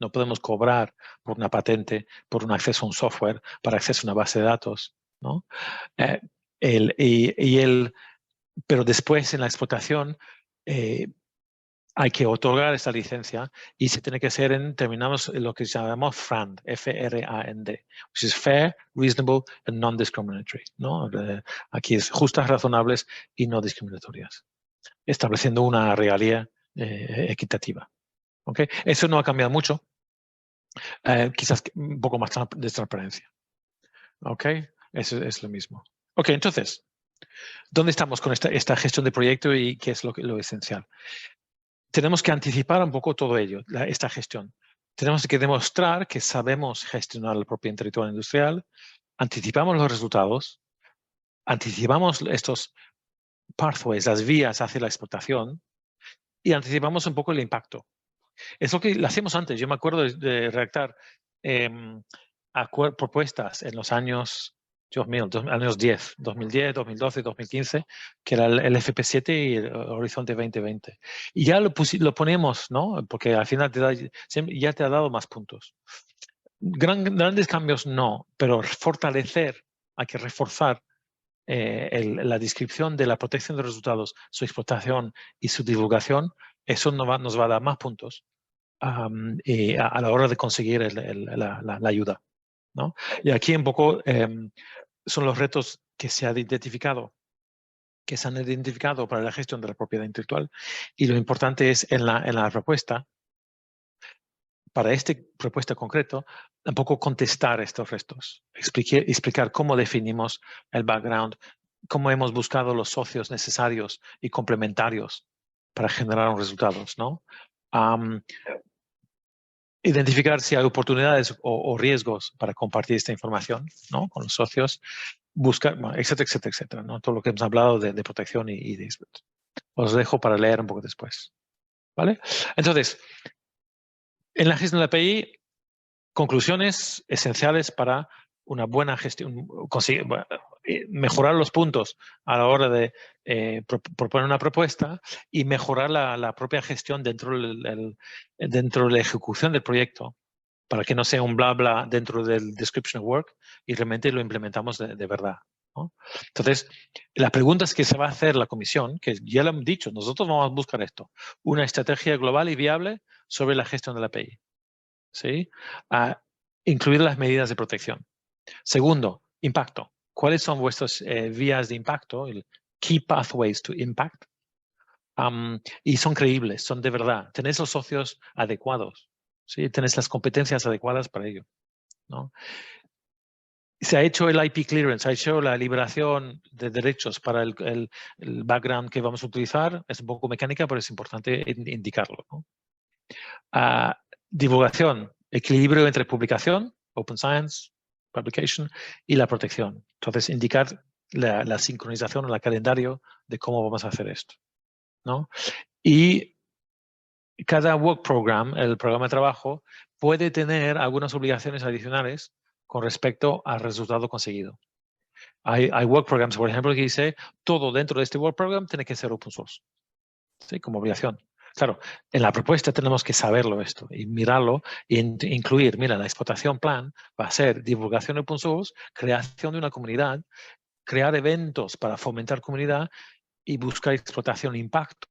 No podemos cobrar por una patente, por un acceso a un software, para acceso a una base de datos, ¿no? Pero después en la explotación hay que otorgar esta licencia y se tiene que hacer en términos lo que llamamos FRAND, F-R-A-N-D, which is fair, reasonable and non-discriminatory, ¿no? Aquí es justas, razonables y no discriminatorias, estableciendo una regalía equitativa. ¿Okay? Eso no ha cambiado mucho, quizás un poco más de transparencia. ¿Okay? Eso es lo mismo. Ok, entonces, ¿dónde estamos con esta gestión de proyecto y qué es lo esencial? Tenemos que anticipar un poco todo ello, esta gestión. Tenemos que demostrar que sabemos gestionar la propiedad intelectual industrial, anticipamos los resultados, anticipamos estos pathways, las vías hacia la explotación, y anticipamos un poco el impacto. Es lo que lo hacíamos antes. Yo me acuerdo de redactar propuestas en los años 2010, 2012, 2015, que era el FP7 y el Horizonte 2020. Y ya lo ponemos, ¿no? Porque al final ya te ha dado más puntos. Grandes cambios no, pero fortalecer, hay que reforzar la descripción de la protección de resultados, su explotación y su divulgación. Eso nos va a dar más puntos a la hora de conseguir la ayuda, ¿no? Y aquí un poco son los retos que se han identificado para la gestión de la propiedad intelectual, y lo importante es en la propuesta, para esta propuesta concreto, un poco contestar estos retos, explicar cómo definimos el background, cómo hemos buscado los socios necesarios y complementarios para generar resultados, ¿no? Identificar si hay oportunidades o riesgos para compartir esta información, ¿no? Con los socios, buscar, etcétera, etcétera, etcétera, ¿no? Todo lo que hemos hablado de protección y de disfrute. Os dejo para leer un poco después, ¿vale? Entonces, en la gestión de la API, conclusiones esenciales para una buena gestión, conseguir mejorar los puntos a la hora de proponer una propuesta y mejorar la propia gestión dentro de la ejecución del proyecto, para que no sea un bla bla dentro del description of work y realmente lo implementamos de verdad, ¿no? Entonces, las preguntas que se va a hacer la comisión, que ya lo han dicho, nosotros vamos a buscar esto, una estrategia global y viable sobre la gestión de la API, ¿sí? Incluir las medidas de protección. Segundo, impacto. ¿Cuáles son vuestras vías de impacto? El key pathways to impact. Y son creíbles, son de verdad. Tenéis los socios adecuados, ¿sí? Tenéis las competencias adecuadas para ello, ¿no? Se ha hecho el IP clearance, se ha hecho la liberación de derechos para el background que vamos a utilizar. Es un poco mecánica, pero es importante indicarlo, ¿no? Divulgación, equilibrio entre publicación, open science, publication, y la protección. Entonces, indicar la sincronización o el calendario de cómo vamos a hacer esto, ¿no? Y cada work program, el programa de trabajo, puede tener algunas obligaciones adicionales con respecto al resultado conseguido. Hay work programs, por ejemplo, que dice todo dentro de este work program tiene que ser open source, ¿sí? Como obligación. Claro, en la propuesta tenemos que saberlo esto y mirarlo e incluir, mira, la explotación plan va a ser divulgación open source, creación de una comunidad, crear eventos para fomentar comunidad y buscar explotación e impacto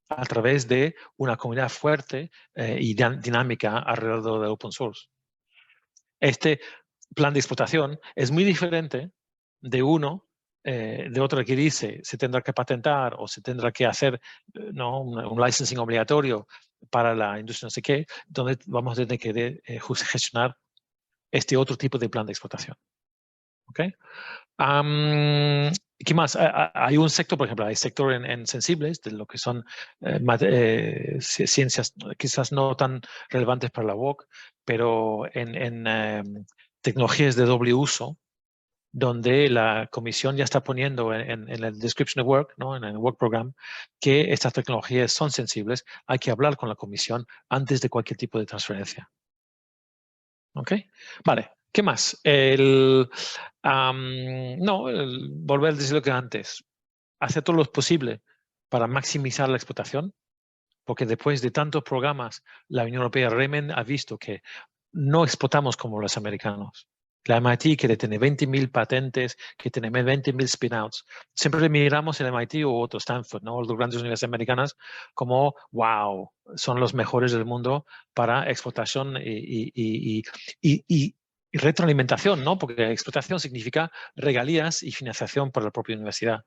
a través de una comunidad fuerte y dinámica alrededor de open source. plan de explotación es muy diferente de otro que dice se tendrá que patentar o se tendrá que hacer ¿no? un licensing obligatorio para la industria no sé qué, donde vamos a tener que gestionar este otro tipo de plan de explotación. ¿Okay? ¿Qué más? Hay un sector, por ejemplo, hay sector en sensibles, de lo que son ciencias quizás no tan relevantes para la UOC, pero en tecnologías de doble uso, donde la comisión ya está poniendo en el description of work, ¿no? En el work program, que estas tecnologías son sensibles. Hay que hablar con la comisión antes de cualquier tipo de transferencia. ¿Ok? Vale. ¿Qué más? Volver a decir lo que antes. Hacer todo lo posible para maximizar la explotación, porque después de tantos programas, la Unión Europea realmente ha visto que no explotamos como los americanos. La MIT quiere tener 20.000 patentes, que tiene 20.000 spin-outs. Siempre miramos el MIT o otro Stanford, ¿no? Las grandes universidades americanas como, wow, son los mejores del mundo para explotación y retroalimentación, ¿no? Porque explotación significa regalías y financiación para la propia universidad.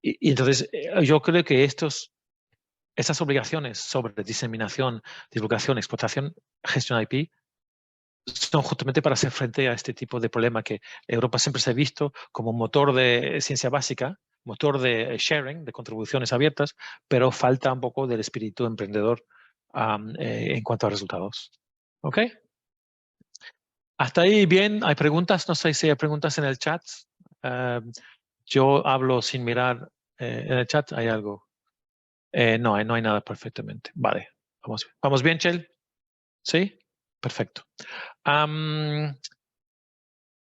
Y entonces yo creo que estas obligaciones sobre diseminación, divulgación, explotación, gestión IP, son justamente para hacer frente a este tipo de problema que Europa siempre se ha visto como motor de ciencia básica, motor de sharing, de contribuciones abiertas, pero falta un poco del espíritu emprendedor en cuanto a resultados. ¿Ok? Hasta ahí bien. ¿Hay preguntas? No sé si hay preguntas en el chat. Yo hablo sin mirar en el chat. ¿Hay algo? No hay nada perfectamente. Vale. ¿Vamos bien, Chel? ¿Sí? Perfecto.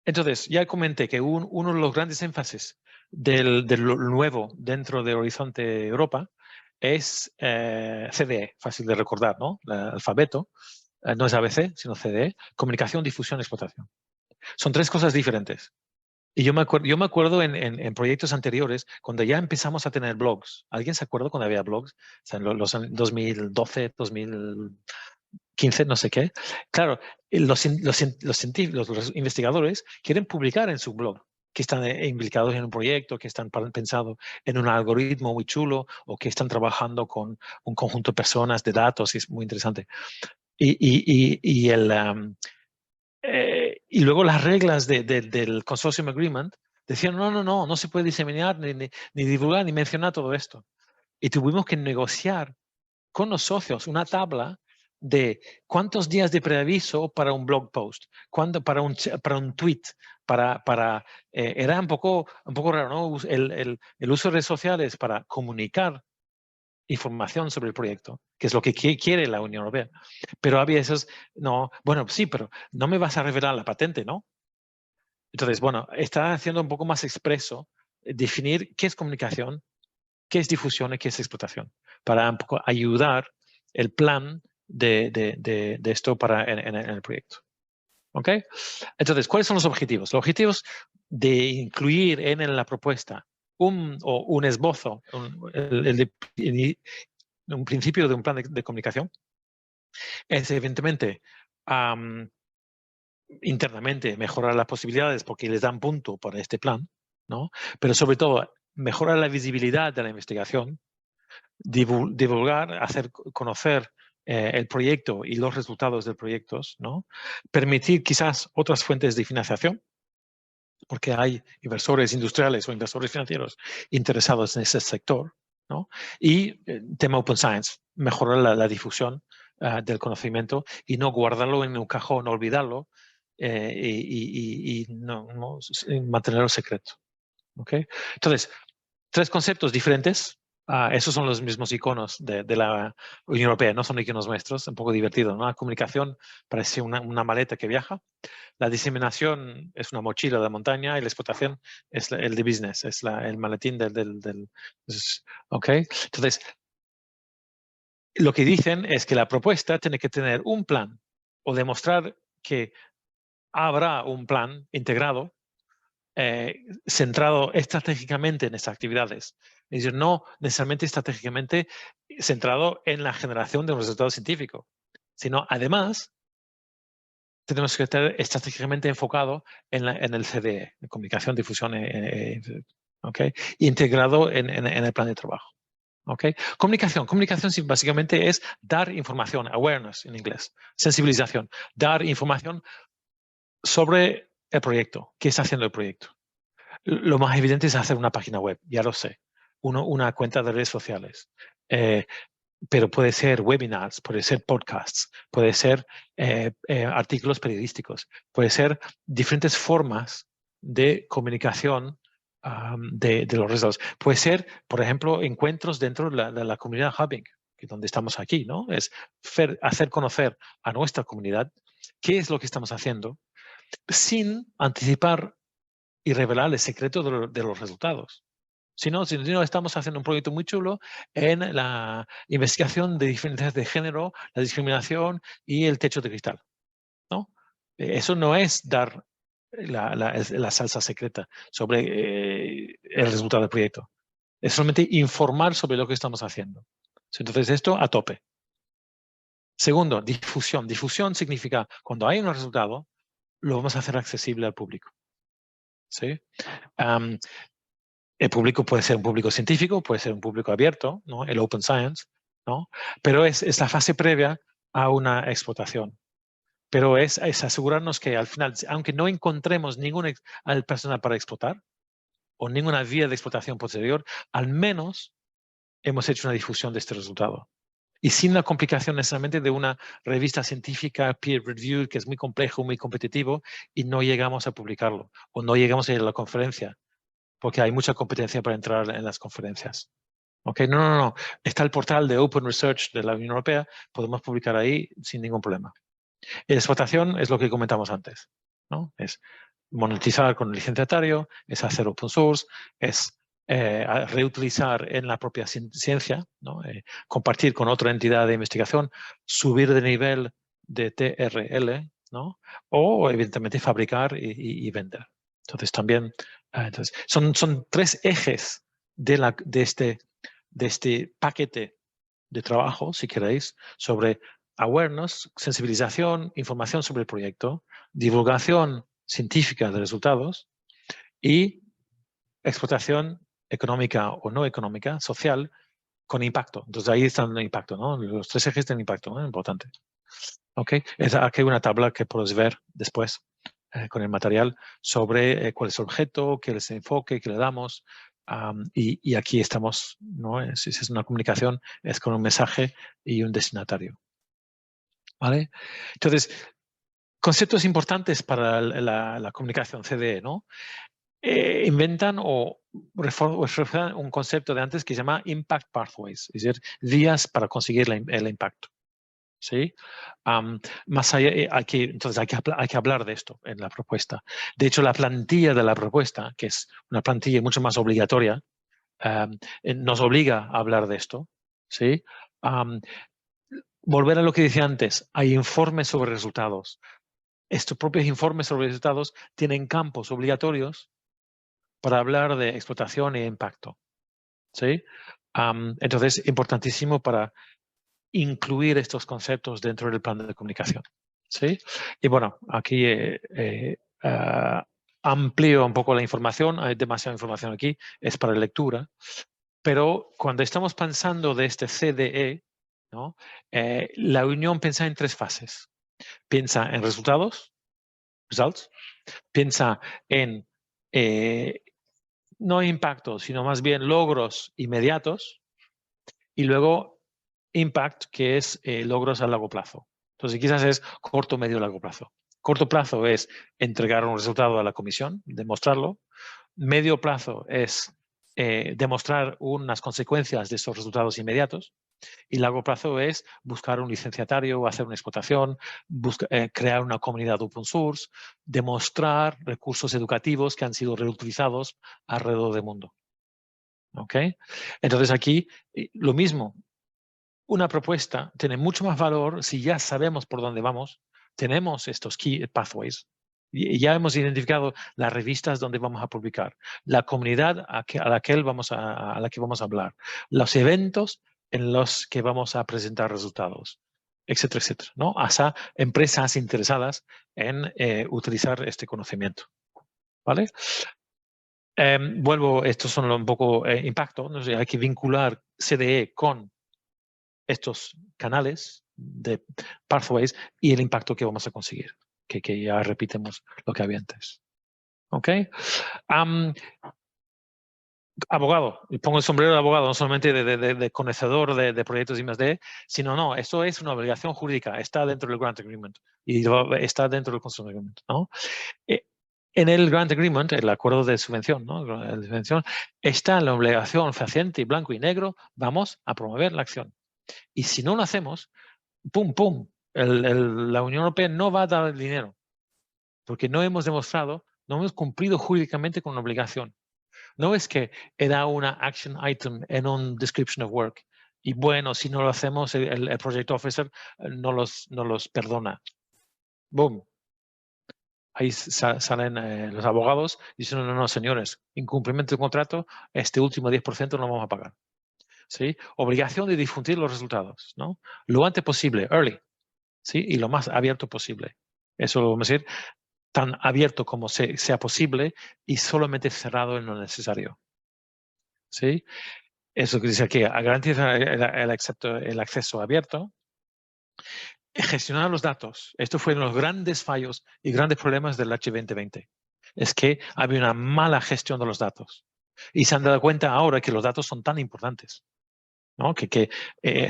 Entonces, ya comenté que uno de los grandes énfasis de lo nuevo dentro de Horizonte Europa es CDE, fácil de recordar, ¿no? El alfabeto, no es ABC, sino CDE, comunicación, difusión, explotación. Son tres cosas diferentes. Y yo me acuerdo en proyectos anteriores, cuando ya empezamos a tener blogs. ¿Alguien se acuerda cuando había blogs? O sea, en los 2012, 2015, no sé qué. Claro, los investigadores quieren publicar en su blog que están implicados en un proyecto, que están pensando en un algoritmo muy chulo o que están trabajando con un conjunto de personas, de datos, y es muy interesante. Y luego las reglas del Consortium Agreement decían, no se puede diseminar, ni divulgar, ni mencionar todo esto. Y tuvimos que negociar con los socios una tabla de cuántos días de preaviso para un blog post, para un tweet, era un poco raro, ¿no? El uso de redes sociales para comunicar información sobre el proyecto, que es lo que quiere la Unión Europea. Pero había esos, no, bueno, sí, pero no me vas a revelar la patente, ¿no? Entonces, bueno, está haciendo un poco más expreso definir qué es comunicación, qué es difusión y qué es explotación, para un poco ayudar el plan de esto en el proyecto. ¿Ok? Entonces, ¿cuáles son los objetivos? Los objetivos de incluir en la propuesta un esbozo, un principio de un plan de comunicación, es evidentemente internamente mejorar las posibilidades porque les dan punto para este plan, ¿no? Pero sobre todo mejorar la visibilidad de la investigación, divulgar, hacer conocer el proyecto y los resultados del proyecto, ¿no? Permitir quizás otras fuentes de financiación, porque hay inversores industriales o inversores financieros interesados en ese sector, ¿no? Y tema Open Science, mejorar la difusión del conocimiento y no guardarlo en un cajón, olvidarlo y mantenerlo secreto. ¿Okay? Entonces, tres conceptos diferentes. Esos son los mismos iconos de la Unión Europea, no son iconos nuestros, un poco divertido, ¿no? La comunicación parece una maleta que viaja. La diseminación es una mochila de montaña y la explotación es el de business, es el maletín ¿ok? Entonces, lo que dicen es que la propuesta tiene que tener un plan o demostrar que habrá un plan integrado centrado estratégicamente en estas actividades. Es decir, no necesariamente estratégicamente centrado en la generación de un resultado científico, sino además tenemos que estar estratégicamente enfocado en el CDE, en comunicación, difusión, ¿okay? Integrado en el plan de trabajo. ¿Okay? Comunicación sí, básicamente es dar información, awareness en inglés, sensibilización, dar información sobre el proyecto, qué está haciendo el proyecto. Lo más evidente es hacer una página web, ya lo sé, una cuenta de redes sociales, pero puede ser webinars, puede ser podcasts, puede ser artículos periodísticos, puede ser diferentes formas de comunicación de los resultados. Puede ser, por ejemplo, encuentros dentro de la comunidad Hubbing, que es donde estamos aquí, ¿no? Es hacer conocer a nuestra comunidad qué es lo que estamos haciendo sin anticipar y revelar el secreto de los resultados. Si no, estamos haciendo un proyecto muy chulo en la investigación de diferencias de género, la discriminación y el techo de cristal, ¿no? Eso no es dar la salsa secreta sobre el resultado del proyecto. Es solamente informar sobre lo que estamos haciendo. Entonces, esto a tope. Segundo, difusión. Difusión significa, cuando hay un resultado, lo vamos a hacer accesible al público. ¿Sí? El público puede ser un público científico, puede ser un público abierto, ¿no? El open science, ¿no? Pero es la fase previa a una explotación. Pero es asegurarnos que al final, aunque no encontremos ninguna persona para explotar o ninguna vía de explotación posterior, al menos hemos hecho una difusión de este resultado. Y sin la complicación necesariamente de una revista científica peer review que es muy complejo, muy competitivo y no llegamos a publicarlo o no llegamos a ir a la conferencia porque hay mucha competencia para entrar en las conferencias. ¿Ok? No. Está el portal de Open Research de la Unión Europea, podemos publicar ahí sin ningún problema. La explotación es lo que comentamos antes, ¿no? Es monetizar con el licenciatario, es hacer open source, es reutilizar en la propia ciencia, ¿no? Compartir con otra entidad de investigación, subir de nivel de TRL, ¿no? O evidentemente fabricar y vender. Entonces también, son tres ejes de este paquete de trabajo, si queréis, sobre awareness, sensibilización, información sobre el proyecto, divulgación científica de resultados y explotación económica o no económica, social, con impacto. Entonces ahí están el impacto, ¿no? Los tres ejes del impacto, ¿no? Importante. ¿Ok? Aquí hay una tabla que puedes ver después con el material sobre cuál es el objeto, qué es el enfoque que le damos. Y aquí estamos, ¿no? Si es una comunicación, es con un mensaje y un destinatario. ¿Vale? Entonces, conceptos importantes para la comunicación CDE, ¿no? Inventan o refuerzan un concepto de antes que se llama Impact Pathways, es decir, vías para conseguir el impacto. ¿Sí? Más allá, entonces hay que hablar de esto en la propuesta. De hecho, la plantilla de la propuesta, que es una plantilla mucho más obligatoria, nos obliga a hablar de esto. ¿Sí? Volver a lo que decía antes, hay informes sobre resultados. Estos propios informes sobre resultados tienen campos obligatorios para hablar de explotación e impacto. ¿Sí? Entonces, importantísimo para incluir estos conceptos dentro del plan de comunicación. ¿Sí? Y bueno, aquí amplío un poco la información, hay demasiada información aquí, es para lectura, pero cuando estamos pensando de este CDE, ¿no? La unión piensa en tres fases. Piensa en resultados, results, piensa en no impacto, sino más bien logros inmediatos, y luego impact, que es logros a largo plazo. Entonces, quizás es corto, medio, largo plazo. Corto plazo es entregar un resultado a la comisión, demostrarlo. Medio plazo es demostrar unas consecuencias de esos resultados inmediatos. Y largo plazo es buscar un licenciatario, hacer una explotación, crear una comunidad open source, demostrar recursos educativos que han sido reutilizados alrededor del mundo. ¿Ok? Entonces aquí lo mismo. Una propuesta tiene mucho más valor si ya sabemos por dónde vamos, tenemos estos key pathways, y ya hemos identificado las revistas donde vamos a publicar, la comunidad a la que vamos a hablar, los eventos en los que vamos a presentar resultados, etcétera, etcétera, ¿no? Hasta empresas interesadas en utilizar este conocimiento, ¿vale? Vuelvo, estos son un poco impacto, ¿no? O sea, hay que vincular CDE con estos canales de pathways y el impacto que vamos a conseguir, que ya repetimos lo que había antes. ¿Ok? Abogado, y pongo el sombrero de abogado, no solamente de conocedor de proyectos I+D, sino no, esto es una obligación jurídica, está dentro del Grant Agreement y está dentro del Construction Agreement, ¿no? En el Grant Agreement, el acuerdo de subvención, ¿no? La subvención, está la obligación fehaciente y blanco y negro, vamos a promover la acción. Y si no lo hacemos, pum, pum, la Unión Europea no va a dar el dinero, porque no hemos demostrado, no hemos cumplido jurídicamente con una obligación. No es que era una action item en un description of work y bueno, si no lo hacemos, el project officer no los perdona. Boom. Ahí salen los abogados diciendo, no, señores, incumplimiento de contrato, este último 10% no vamos a pagar. ¿Sí? Obligación de difundir los resultados, ¿no? Lo antes posible, early, ¿sí? Y lo más abierto posible. Eso lo vamos a decir, tan abierto como sea posible y solamente cerrado en lo necesario. ¿Sí? Eso que dice aquí, garantizar el acceso abierto, gestionar los datos. Esto fue uno de los grandes fallos y grandes problemas del H2020. Es que había una mala gestión de los datos. Y se han dado cuenta ahora que los datos son tan importantes, ¿no? Que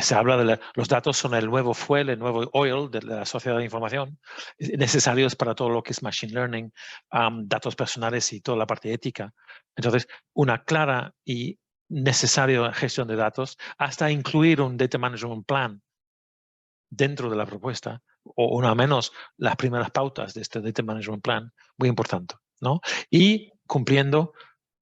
se habla de los datos son el nuevo fuel, el nuevo oil de la sociedad de información, necesarios para todo lo que es machine learning, datos personales y toda la parte ética. Entonces, una clara y necesaria gestión de datos, hasta incluir un data management plan dentro de la propuesta, o al menos las primeras pautas de este data management plan, muy importante, ¿no? Y cumpliendo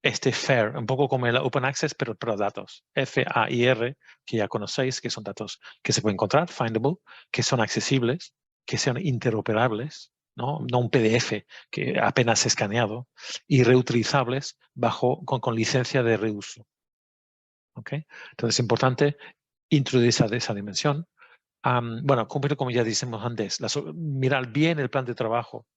este FAIR, un poco como el Open Access, pero para datos. FAIR, que ya conocéis, que son datos que se pueden encontrar, findable, que son accesibles, que sean interoperables, ¿no? No un PDF que apenas es escaneado, y reutilizables con licencia de reuso. ¿Ok? Entonces es importante introducir esa dimensión. Bueno, cumplir, como ya dijimos antes, mirar bien el plan de trabajo,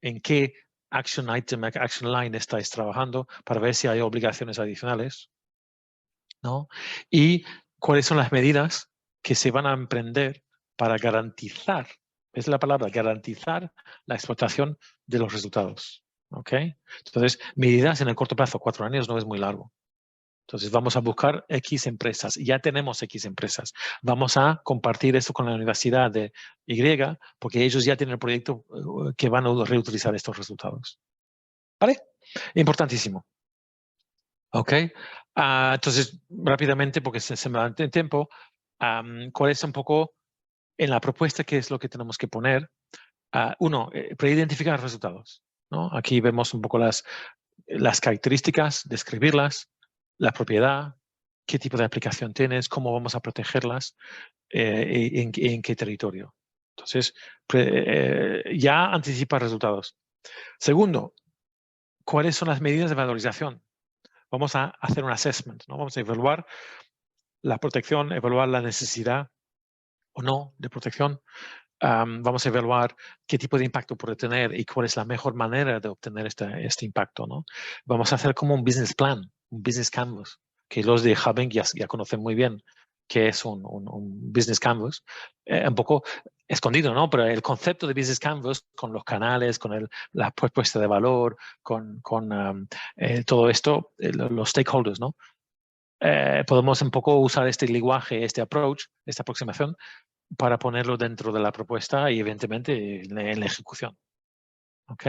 en qué action item, action line estáis trabajando para ver si hay obligaciones adicionales, ¿no? Y cuáles son las medidas que se van a emprender para garantizar, es la palabra, garantizar la explotación de los resultados, ¿ok? Entonces, medidas en el corto plazo, 4 años no es muy largo. Entonces vamos a buscar X empresas. Ya tenemos X empresas. Vamos a compartir esto con la Universidad de Y porque ellos ya tienen el proyecto que van a reutilizar estos resultados. ¿Vale? Importantísimo. ¿Ok? Entonces, rápidamente, porque se me va el tiempo, ¿cuál es un poco en la propuesta qué es lo que tenemos que poner? Uno, preidentificar resultados, ¿no? Aquí vemos un poco las características, describirlas, la propiedad, qué tipo de aplicación tienes, cómo vamos a protegerlas, en qué territorio. Entonces, ya anticipa resultados. Segundo, ¿cuáles son las medidas de valorización? Vamos a hacer un assessment, ¿no? Vamos a evaluar la protección, evaluar la necesidad o no de protección. Vamos a evaluar qué tipo de impacto puede tener y cuál es la mejor manera de obtener este impacto, ¿no? Vamos a hacer como un business plan, un business canvas, que los de Hubing ya conocen muy bien qué es un business canvas. Un poco escondido, ¿no? Pero el concepto de business canvas con los canales, con la propuesta de valor, con todo esto, los stakeholders, ¿no? Podemos un poco usar este lenguaje, este approach, esta aproximación para ponerlo dentro de la propuesta y evidentemente en la ejecución. ¿Ok?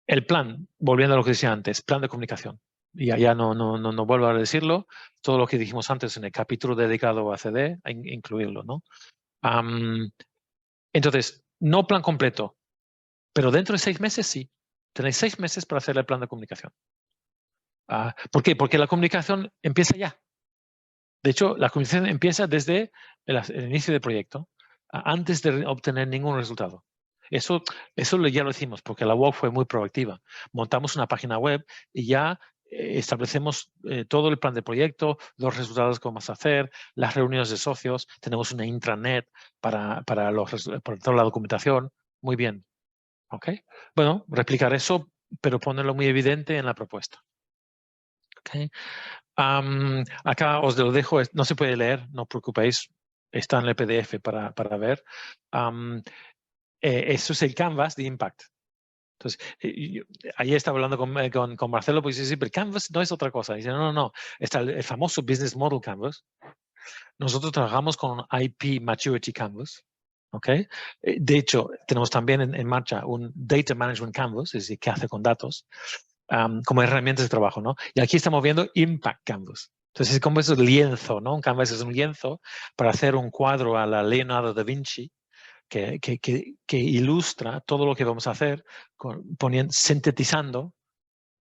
El plan, volviendo a lo que decía antes, plan de comunicación. Ya no vuelvo a decirlo. Todo lo que dijimos antes en el capítulo dedicado a CD, incluirlo, ¿no? Entonces, no plan completo, pero dentro de 6 meses sí. Tenéis 6 meses para hacer el plan de comunicación. ¿Por qué? Porque la comunicación empieza ya. De hecho, la comunicación empieza desde el inicio del proyecto, antes de obtener ningún resultado. Eso ya lo hicimos porque la web fue muy proactiva. Montamos una página web y ya establecemos todo el plan de proyecto, los resultados que vamos a hacer, las reuniones de socios, tenemos una intranet para toda la documentación. Muy bien. ¿Ok? Bueno, replicar eso, pero ponerlo muy evidente en la propuesta. ¿Ok? Acá os lo dejo, no se puede leer, no os preocupéis, está en el PDF para ver. Eso es el canvas de Impact. Entonces, ayer estaba hablando con Marcelo, pues dice, sí, pero Canvas no es otra cosa. Dice, no, está el famoso Business Model Canvas. Nosotros trabajamos con IP Maturity Canvas. ¿Ok? De hecho, tenemos también en marcha un Data Management Canvas, es decir, qué hace con datos, como herramientas de trabajo, ¿no? Y aquí estamos viendo Impact Canvas. Entonces, es como ese lienzo, ¿no? Un canvas es un lienzo para hacer un cuadro a la Leonardo da Vinci, que ilustra todo lo que vamos a hacer sintetizando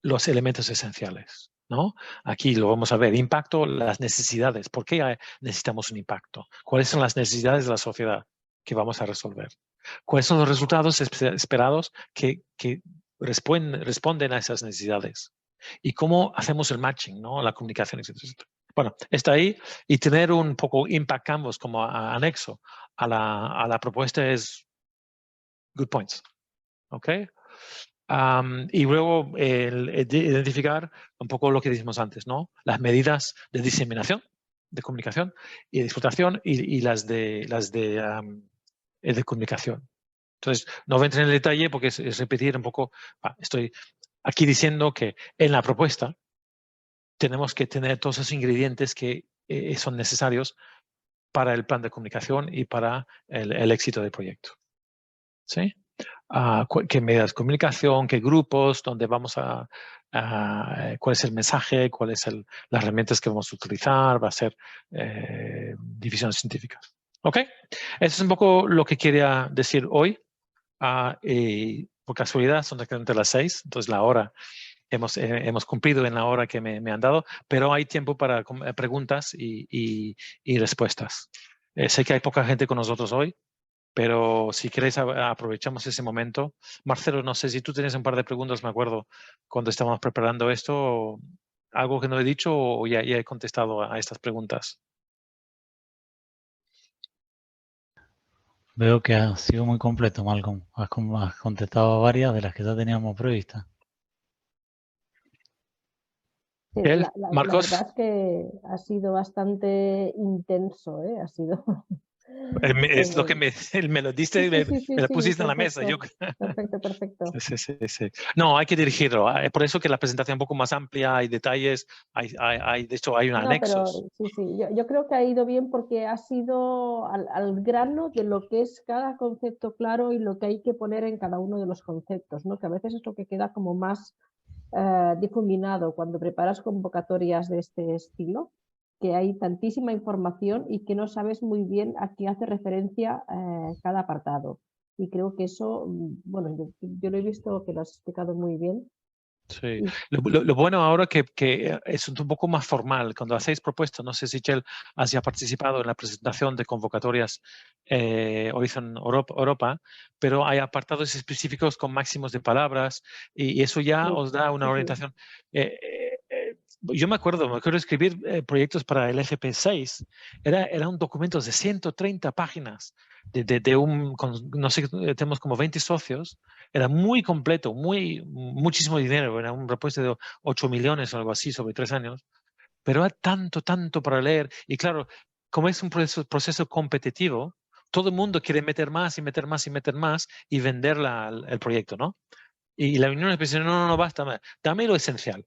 los elementos esenciales, ¿no? Aquí lo vamos a ver, impacto, las necesidades. ¿Por qué necesitamos un impacto? ¿Cuáles son las necesidades de la sociedad que vamos a resolver? ¿Cuáles son los resultados esperados que responden a esas necesidades? ¿Y cómo hacemos el matching, ¿no? La comunicación, etcétera, etcétera. Bueno, está ahí, y tener un poco Impact Canvas como anexo a la propuesta es good points. ¿Ok? Y luego identificar un poco lo que dijimos antes, ¿no? Las medidas de diseminación, de comunicación y de explotación, y las de comunicación. Entonces, no voy a entrar en el detalle porque es repetir un poco. Estoy aquí diciendo que en la propuesta tenemos que tener todos esos ingredientes que son necesarios para el plan de comunicación y para el éxito del proyecto. ¿Sí? Qué medidas de comunicación, qué grupos, dónde vamos cuál es el mensaje, cuáles son las herramientas que vamos a utilizar, va a ser divisiones científicas. ¿Ok? Eso es un poco lo que quería decir hoy. Por casualidad son exactamente las 6, entonces la hora, hemos cumplido en la hora que me han dado, pero hay tiempo para preguntas y respuestas. Sé que hay poca gente con nosotros hoy, pero si queréis aprovechamos ese momento. Marcelo, no sé si tú tienes un par de preguntas, me acuerdo, cuando estábamos preparando esto, algo que no he dicho o ya he contestado a estas preguntas. Veo que ha sido muy completo, Malcolm. Has contestado varias de las que ya teníamos previstas. Sí, la verdad es que ha sido bastante intenso, ¿eh? Ha sido... Es lo que me lo diste, me lo pusiste en la mesa. Perfecto. Sí. No, hay que dirigirlo. Por eso que la presentación es un poco más amplia, hay detalles, de hecho hay un anexo. Pero sí, yo creo que ha ido bien porque ha sido al grano de lo que es cada concepto claro y lo que hay que poner en cada uno de los conceptos, ¿no? Que a veces es lo que queda como más difuminado cuando preparas convocatorias de este estilo, que hay tantísima información y que no sabes muy bien a qué hace referencia cada apartado. Y creo que eso, bueno, yo lo he visto que lo has explicado muy bien. Sí. Lo bueno ahora que es un poco más formal. Cuando hacéis propuestas, no sé si Chel has ya participado en la presentación de convocatorias Horizon Europa, pero hay apartados específicos con máximos de palabras y eso ya os da una orientación. Yo me acuerdo escribir proyectos para el FP6. Era un documento de 130 páginas, no sé, tenemos como 20 socios. Era muy completo, muchísimo dinero. Era un repuesto de 8 millones o algo así sobre 3 años. Pero era tanto para leer. Y claro, como es un proceso competitivo, todo el mundo quiere meter más y vender el proyecto, ¿no? Y la Unión Europea dice, no, basta, dame lo esencial.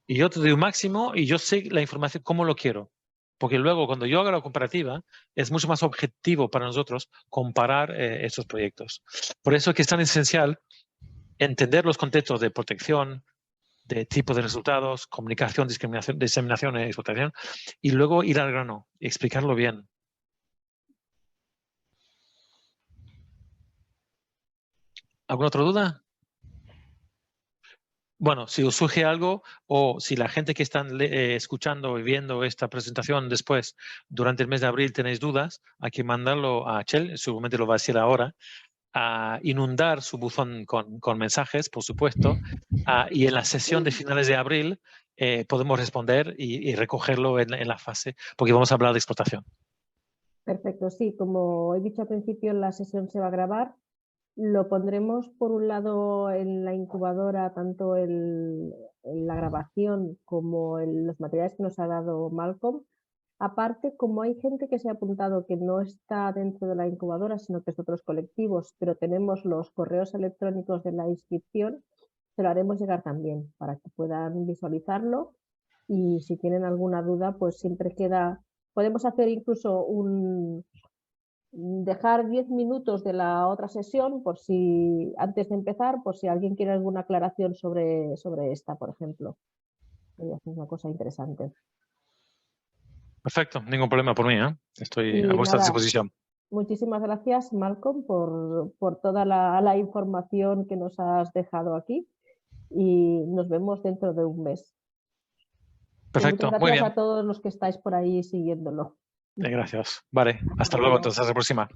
Y yo te doy un máximo y yo sé la información, cómo lo quiero. Porque luego, cuando yo hago la comparativa, es mucho más objetivo para nosotros comparar estos proyectos. Por eso es que es tan esencial entender los contextos de protección, de tipo de resultados, comunicación, discriminación, diseminación y explotación, y luego ir al grano y explicarlo bien. ¿Alguna otra duda? Bueno, si os surge algo o si la gente que están escuchando y viendo esta presentación después, durante el mes de abril, tenéis dudas, hay que mandarlo a Chel, seguramente lo va a decir ahora, inundar su buzón con mensajes, por supuesto, y en la sesión de finales de abril podemos responder y recogerlo en la fase, porque vamos a hablar de explotación. Perfecto, sí, como he dicho al principio, la sesión se va a grabar. Lo pondremos por un lado en la incubadora, tanto en la grabación como en los materiales que nos ha dado Malcolm. Aparte, como hay gente que se ha apuntado que no está dentro de la incubadora, sino que es de otros colectivos, pero tenemos los correos electrónicos de la inscripción, se lo haremos llegar también para que puedan visualizarlo. Y si tienen alguna duda, pues siempre queda... Podemos hacer incluso dejar 10 minutos de la otra sesión por si, antes de empezar, por si alguien quiere alguna aclaración sobre esta, por ejemplo. Es una cosa interesante. Perfecto, ningún problema por mí, ¿eh? Estoy Y a vuestra nada, disposición. muchísimas gracias, Malcolm, por toda la información que nos has dejado aquí y nos vemos dentro de un mes. Perfecto, Muchas muy gracias bien. a todos los que estáis por ahí siguiéndolo. Gracias. Vale, hasta Hasta luego, luego. entonces, hasta la próxima.